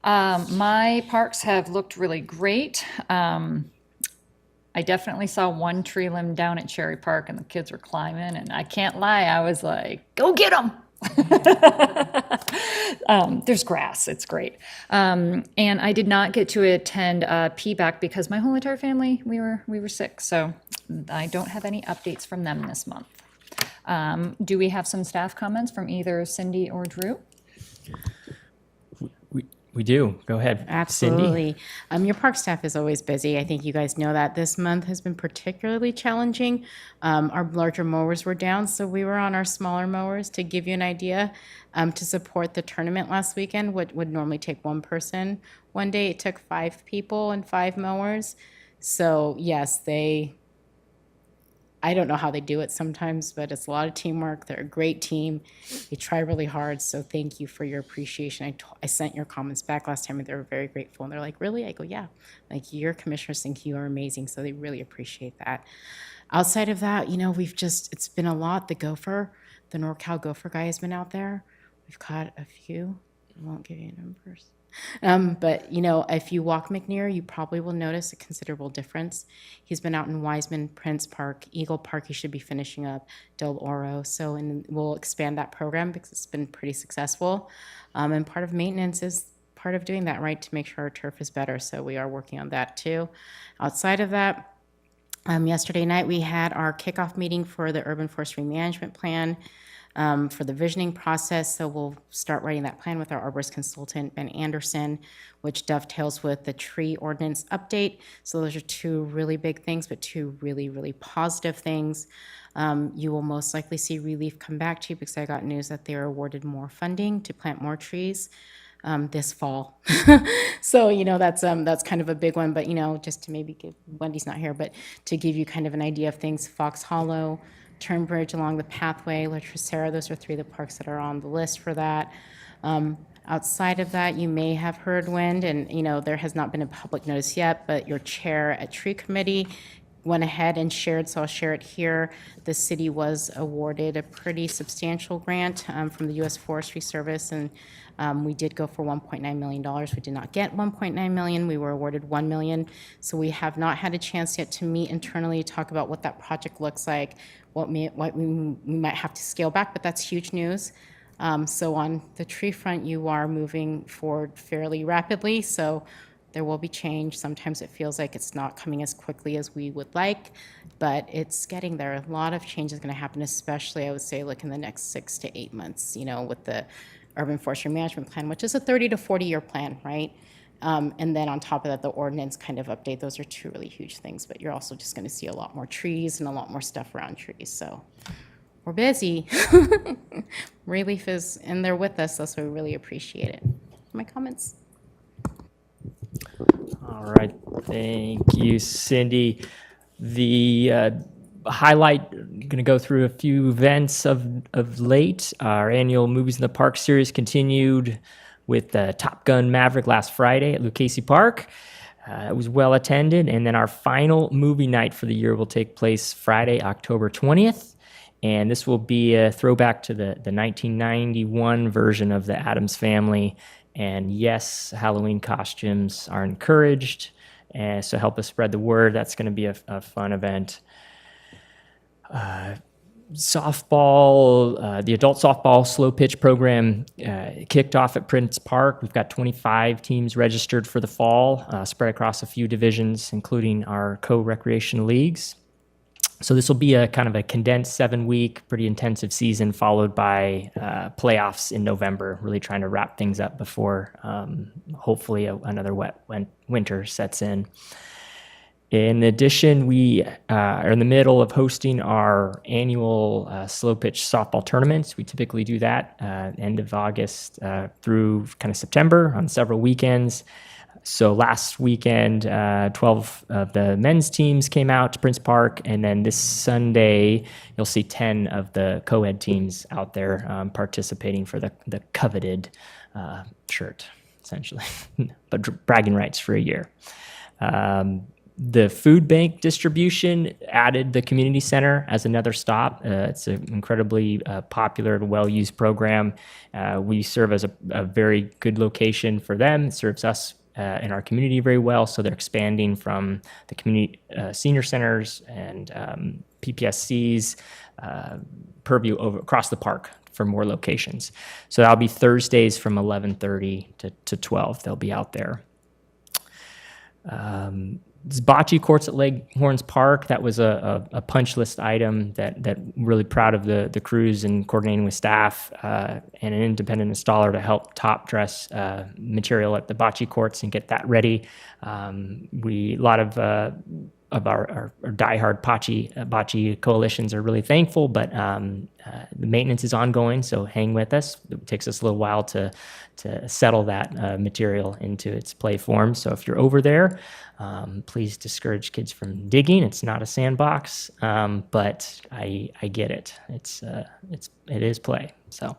My parks have looked really great. I definitely saw one tree limb down at Cherry Park and the kids were climbing, and I can't lie, I was like, go get them. There's grass, it's great. And I did not get to attend PBAC because my whole entire family, we were sick, so I don't have any updates from them this month. Do we have some staff comments from either Cindy or Drew?
We do. Go ahead, Cindy.
Absolutely. Your park staff is always busy. I think you guys know that. This month has been particularly challenging. Our larger mowers were down, so we were on our smaller mowers. To give you an idea, to support the tournament last weekend, what would normally take one person one day, it took 5 people and 5 mowers. So yes, I don't know how they do it sometimes, but it's a lot of teamwork. They're a great team. They try really hard, so thank you for your appreciation. I sent your comments back last time, and they were very grateful. And they're like, really? I go, yeah. Like, your commissioners think you are amazing, so they really appreciate that. Outside of that, it's been a lot. The NorCal Gopher guy has been out there. We've caught a few. I won't give you numbers. But if you walk McNair, you probably will notice a considerable difference. He's been out in Wiseman, Prince Park, Eagle Park. He should be finishing up Del Oro. And we'll expand that program because it's been pretty successful. And part of maintenance is part of doing that, right, to make sure our turf is better. So we are working on that too. Outside of that, yesterday night we had our kickoff meeting for the Urban Forestry Management Plan. For the visioning process. So we'll start writing that plan with our arborist consultant, Ben Anderson, which dovetails with the tree ordinance update. So those are 2 really big things, but 2 really, really positive things. You will most likely see Relief come back to you because I got news that they are awarded more funding to plant more trees this fall. So, that's kind of a big one, but, just to maybe give, Wendy's not here, but to give you kind of an idea of things, Fox Hollow, Turnbridge along the pathway, La Tricera, those are 3 of the parks that are on the list for that. Outside of that, you may have heard, Wind, and there has not been a public notice yet, but your chair at Tree Committee went ahead and shared, so I'll share it here. The city was awarded a pretty substantial grant from the U.S. Forestry Service, and we did go for $1.9 million. We did not get $1.9 million. We were awarded $1 million. So we have not had a chance yet to meet internally, talk about what that project looks like, what we might have to scale back, but that's huge news. So on the tree front, you are moving forward fairly rapidly. So there will be change. Sometimes it feels like it's not coming as quickly as we would like, but it's getting there. A lot of change is going to happen, especially, I would say, like in the next 6 to 8 months, with the Urban Forestry Management Plan, which is a 30 to 40-year plan, right? And then on top of that, the ordinance kind of update. Those are 2 really huge things, but you're also just going to see a lot more trees and a lot more stuff around trees. So we're busy. Relief is in there with us, so we really appreciate it. My comments.
All right. Thank you, Cindy. The highlight, going to go through a few events of late. Our annual Movies in the Park series continued with Top Gun Maverick last Friday at Lucchese Park. It was well attended. And then our final movie night for the year will take place Friday, October 20th. And this will be a throwback to the 1991 version of The Addams Family. And yes, Halloween costumes are encouraged. So help us spread the word. That's going to be a fun event. Softball, the adult softball slow pitch program kicked off at Prince Park. We've got 25 teams registered for the fall, spread across a few divisions, including our co-recreation leagues. So this will be a kind of a condensed 7-week, pretty intensive season, followed by playoffs in November, really trying to wrap things up before hopefully another wet winter sets in. In addition, we are in the middle of hosting our annual slow pitch softball tournaments. We typically do that end of August through kind of September on several weekends. So last weekend, 12 of the men's teams came out to Prince Park, and then this Sunday, you'll see 10 of the co-ed teams out there participating for the coveted shirt, essentially, but bragging rights for a year. The food bank distribution added the community center as another stop. It's an incredibly popular and well-used program. We serve as a very good location for them. It serves us in our community very well, so they're expanding from the community senior centers and PPSC's purview across the park for more locations. So that'll be Thursdays from 11:30 to 12. They'll be out there. This bocce courts at Leghorns Park, that was a punch list item that really proud of the crews and coordinating with staff and an independent installer to help top dress material at the bocce courts and get that ready. A lot of our diehard bocce coalitions are really thankful, but the maintenance is ongoing, so hang with us. It takes us a little while to settle that material into its play form. So if you're over there, please discourage kids from digging. It's not a sandbox, but I get it. It is play. So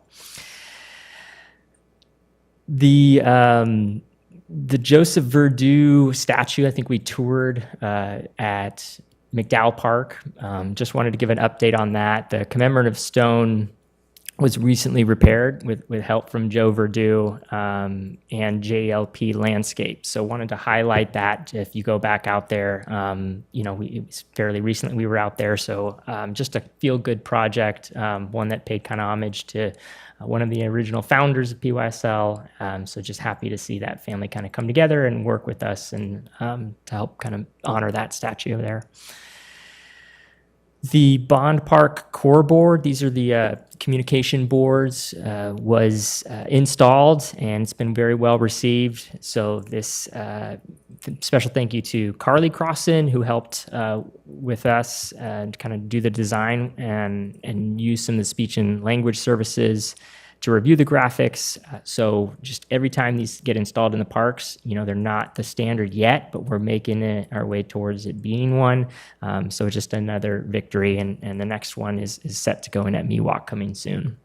the Joseph Verdu statue, I think we toured at McDowell Park. Just wanted to give an update on that. The commemorative stone was recently repaired with help from Joe Verdu and JLP Landscape. So wanted to highlight that. If you go back out there, it was fairly recently we were out there. So just a feel-good project, one that paid kind of homage to one of the original founders of PYSL. So just happy to see that family kind of come together and work with us and to help kind of honor that statue there. The Bond Park Core Board, these are the communication boards, was installed and it's been very well received. So this special thank you to Carly Crossan, who helped with us and kind of do the design and use some of the speech and language services to review the graphics. So just every time these get installed in the parks, they're not the standard yet, but we're making our way towards it being one. So just another victory, and the next one is set to go in at Miwok coming soon.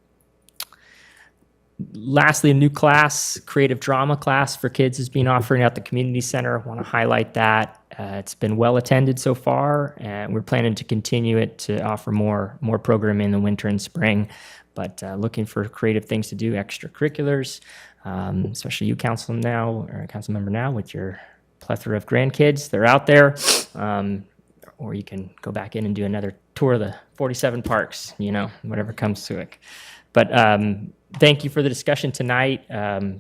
Lastly, a new class, creative drama class for kids is being offered at the community center. I want to highlight that. It's been well attended so far, and we're planning to continue it to offer more programming in the winter and spring. But looking for creative things to do, extracurriculars, especially you council member now with your plethora of grandkids. They're out there. Or you can go back in and do another tour of the 47 parks, whatever comes to it. But thank you for the discussion tonight.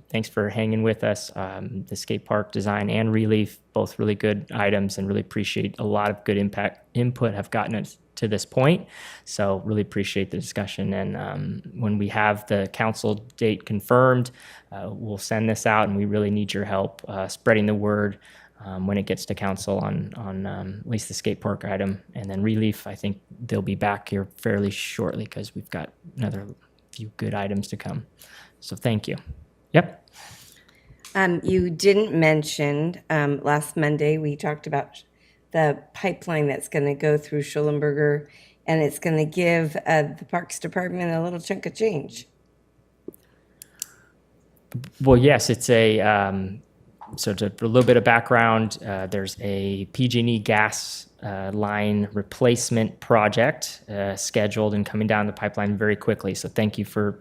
Thanks for hanging with us. The skate park design and relief, both really good items, and really appreciate a lot of good input have gotten us to this point. So really appreciate the discussion. And when we have the council date confirmed, we'll send this out, and we really need your help spreading the word when it gets to council on at least the skate park item. And then relief, I think they'll be back here fairly shortly because we've got another few good items to come. So thank you. Yep.
You didn't mention, last Monday, we talked about the pipeline that's going to go through Schulenberger, and it's going to give the Parks Department a little chunk of change.
Well, yes, it's so to a little bit of background, there's a PG&E gas line replacement project scheduled and coming down the pipeline very quickly. So thank you for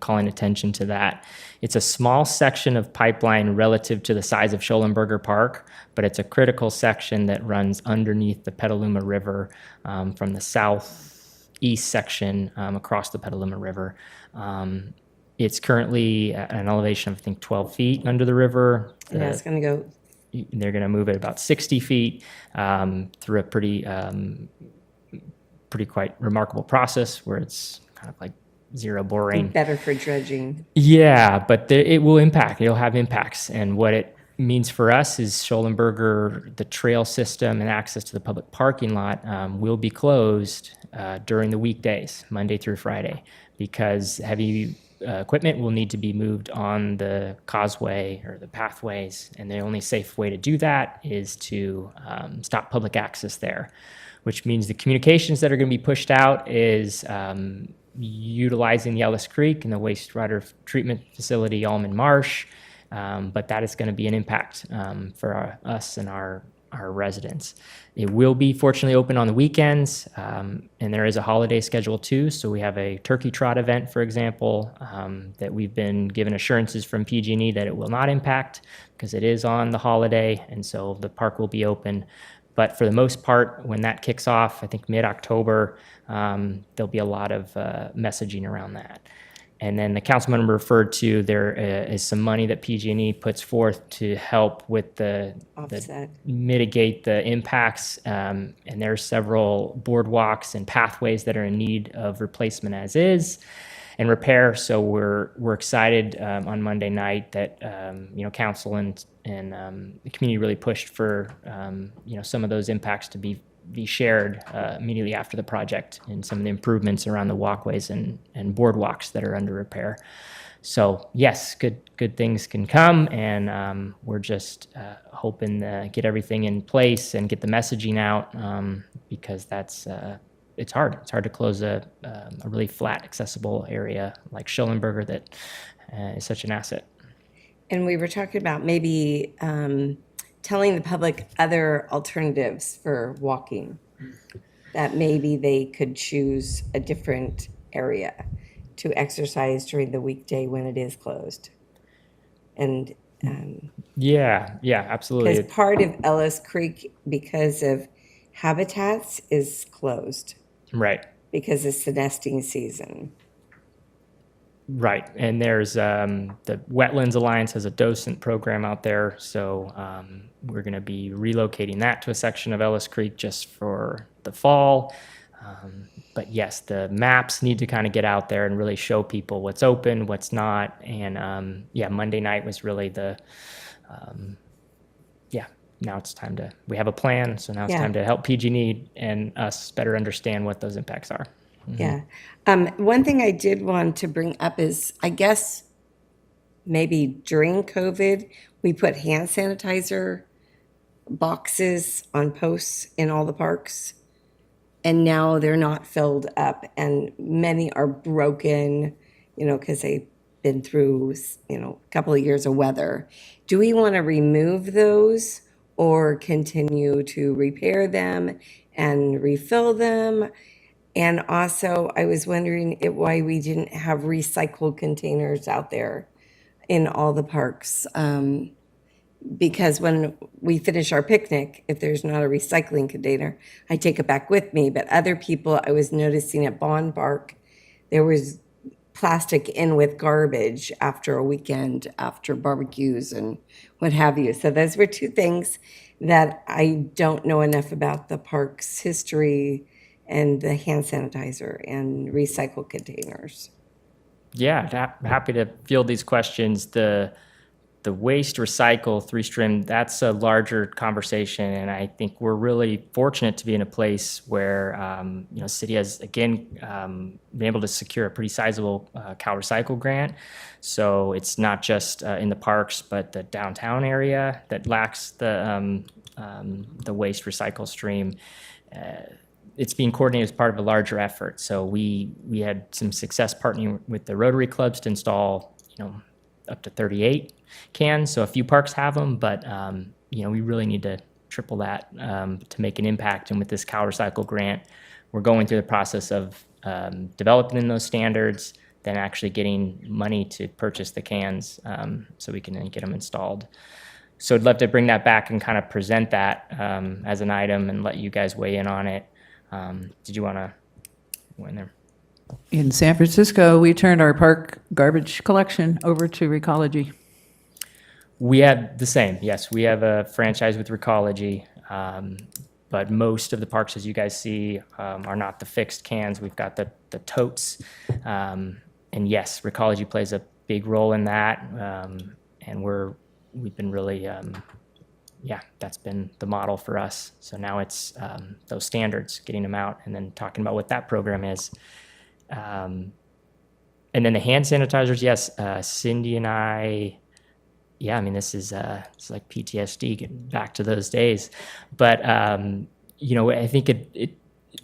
calling attention to that. It's a small section of pipeline relative to the size of Schulenberger Park, but it's a critical section that runs underneath the Petaluma River from the southeast section across the Petaluma River. It's currently at an elevation of, I think, 12 feet under the river.
Yeah, it's going to go.
They're going to move it about 60 feet through a pretty quite remarkable process where it's kind of like zero boring.
Better for dredging.
Yeah, but it will impact. It'll have impacts. And what it means for us is Schulenberger, the trail system and access to the public parking lot will be closed during the weekdays, Monday through Friday, because heavy equipment will need to be moved on the causeway or the pathways, and the only safe way to do that is to stop public access there, which means the communications that are going to be pushed out is utilizing Yellis Creek and the wastewater treatment facility, Almond Marsh, but that is going to be an impact for us and our our residents. It will be fortunately open on the weekends, and there is a holiday schedule too. So we have a turkey trot event, for example, that we've been given assurances from PG&E that it will not impact because it is on the holiday, and so the park will be open. But for the most part, when that kicks off, I think mid-October, there'll be a lot of messaging around that. And then the councilman referred to, there is some money that PG&E puts forth to help with the mitigate the impacts. And there are several boardwalks and pathways that are in need of replacement as is and repair. So we're excited on Monday night that council and the community really pushed for some of those impacts to be shared immediately after the project, and some of the improvements around the walkways and boardwalks that are under repair. So yes, good things can come, and we're just hoping to get everything in place and get the messaging out, because that's it's hard. It's hard to close a really flat, accessible area like Schellenberger that is such an asset.
And we were talking about maybe telling the public other alternatives for walking, that maybe they could choose a different area to exercise during the weekday when it is closed. And
yeah, absolutely.
because part of Ellis Creek, because of habitats, is closed
Right.
because it's the nesting season.
Right, and there's the Wetlands Alliance has a docent program out there, so we're going to be relocating that to a section of Ellis Creek just for the fall. But yes, the maps need to kind of get out there and really show people what's open, what's not, and Monday night was really the now it's time to, we have a plan, so now it's time to help PG&E and us better understand what those impacts are.
Yeah. One thing I did want to bring up is, I guess maybe during COVID, we put hand sanitizer boxes on posts in all the parks, and now they're not filled up, and many are broken, because they've been through, a couple of years of weather. Do we want to remove those or continue to repair them and refill them? And also, I was wondering why we didn't have recycled containers out there in all the parks. Because when we finish our picnic, if there's not a recycling container, I take it back with me. But other people, I was noticing at Bond Park, there was plastic in with garbage after a weekend, after barbecues and what have you. So those were two things that I don't know enough about the park's history, and the hand sanitizer and recycle containers.
Yeah, happy to field these questions. The waste recycle 3-stream, that's a larger conversation, and I think we're really fortunate to be in a place where city has again been able to secure a pretty sizable Cal Recycle grant. So it's not just in the parks, but the downtown area that lacks the waste recycle stream. It's being coordinated as part of a larger effort. So we had some success partnering with the Rotary Clubs to install, up to 38 cans. So a few parks have them, but we really need to triple that to make an impact. And with this Cal Recycle grant, we're going through the process of developing those standards, then actually getting money to purchase the cans so we can then get them installed. So I'd love to bring that back and kind of present that as an item and let you guys weigh in on it. Did you want to go in there?
In San Francisco, we turned our park garbage collection over to Recology.
We have the same, yes. We have a franchise with Recology, but most of the parks, as you guys see, are not the fixed cans. We've got the totes. And yes, Recology plays a big role in that. And we've been really, that's been the model for us. So now it's those standards, getting them out, and then talking about what that program is. And then the hand sanitizers, yes, Cindy and I, this is it's like PTSD, getting back to those days. But I think it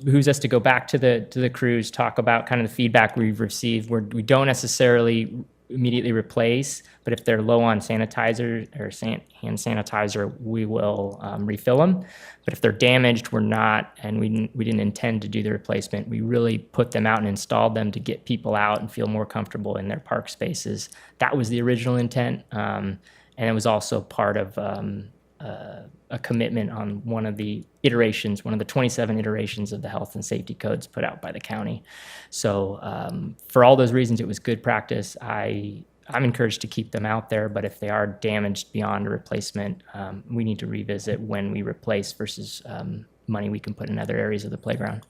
behooves us to go back to the crews, talk about kind of the feedback we've received. We don't necessarily immediately replace, but if they're low on sanitizer or hand sanitizer, we will refill them. But if they're damaged, we're not, and we didn't intend to do the replacement. We really put them out and installed them to get people out and feel more comfortable in their park spaces. That was the original intent, and it was also part of a commitment on one of the 27 iterations of the health and safety codes put out by the county. So for all those reasons, it was good practice. I'm encouraged to keep them out there, but if they are damaged beyond a replacement, we need to revisit when we replace versus money we can put in other areas of the playground.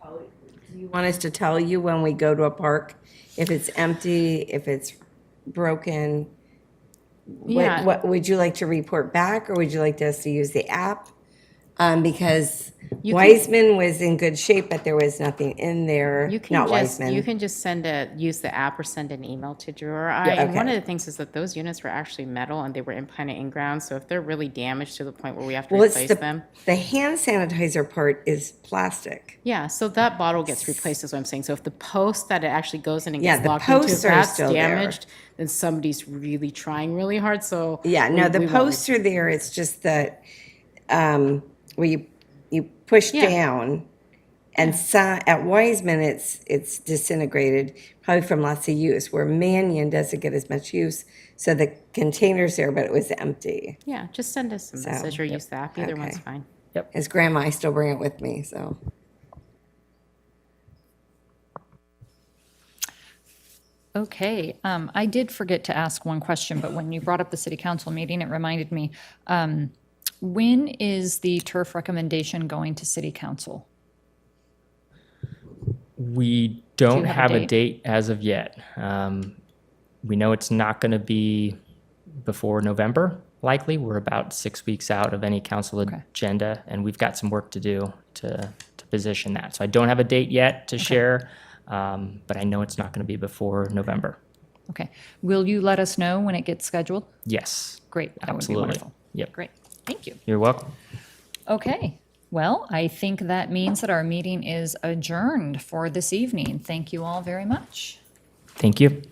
Do you want us to tell you when we go to a park if it's empty, if it's broken?
Yeah.
What would you like to report back, or would you like us to use the app? Because
You can-
Wiseman was in good shape, but there was nothing in there.
You can
Not
just,
Wiseman.
you can just use the app or send an email to Drew or I.
Yeah,
And one of
okay.
the things is that those units were actually metal and they were kind of in ground. So if they're really damaged to the point where we have to
Well, it's
replace them.
the hand sanitizer part is plastic.
Yeah, so that bottle gets replaced is what I'm saying. So if the post that it actually goes in and
Yeah,
gets
the
locked into,
posts
if
are
that's
still there.
damaged, then somebody's really trying really hard. So
Yeah, no, the
we won't
posts are there. It's just that where you push
Yeah.
down, and at Wiseman it's disintegrated, probably from lots of use. Where Mannion doesn't get as much use, so the container's there, but it was empty.
Yeah, just send us a
So,
message or use the app. Either
okay.
one's fine.
As grandma, I still bring it with me. So
Okay, I did forget to ask one question, but when you brought up the city council meeting, it reminded me. When is the turf recommendation going to city council?
We don't
you have a
have a
date?
date as of yet. We know it's not going to be before November, likely. We're about 6 weeks out of any council agenda, and we've got some work to do to position that. So I don't have a date yet to share, but I know it's not going to be before November.
Okay, will you let us know when it gets scheduled?
Yes.
Great, that would be
Absolutely.
wonderful.
Yep.
Great, thank you.
You're welcome.
Okay, well, I think that means that our meeting is adjourned for this evening. Thank you all very much.
Thank you.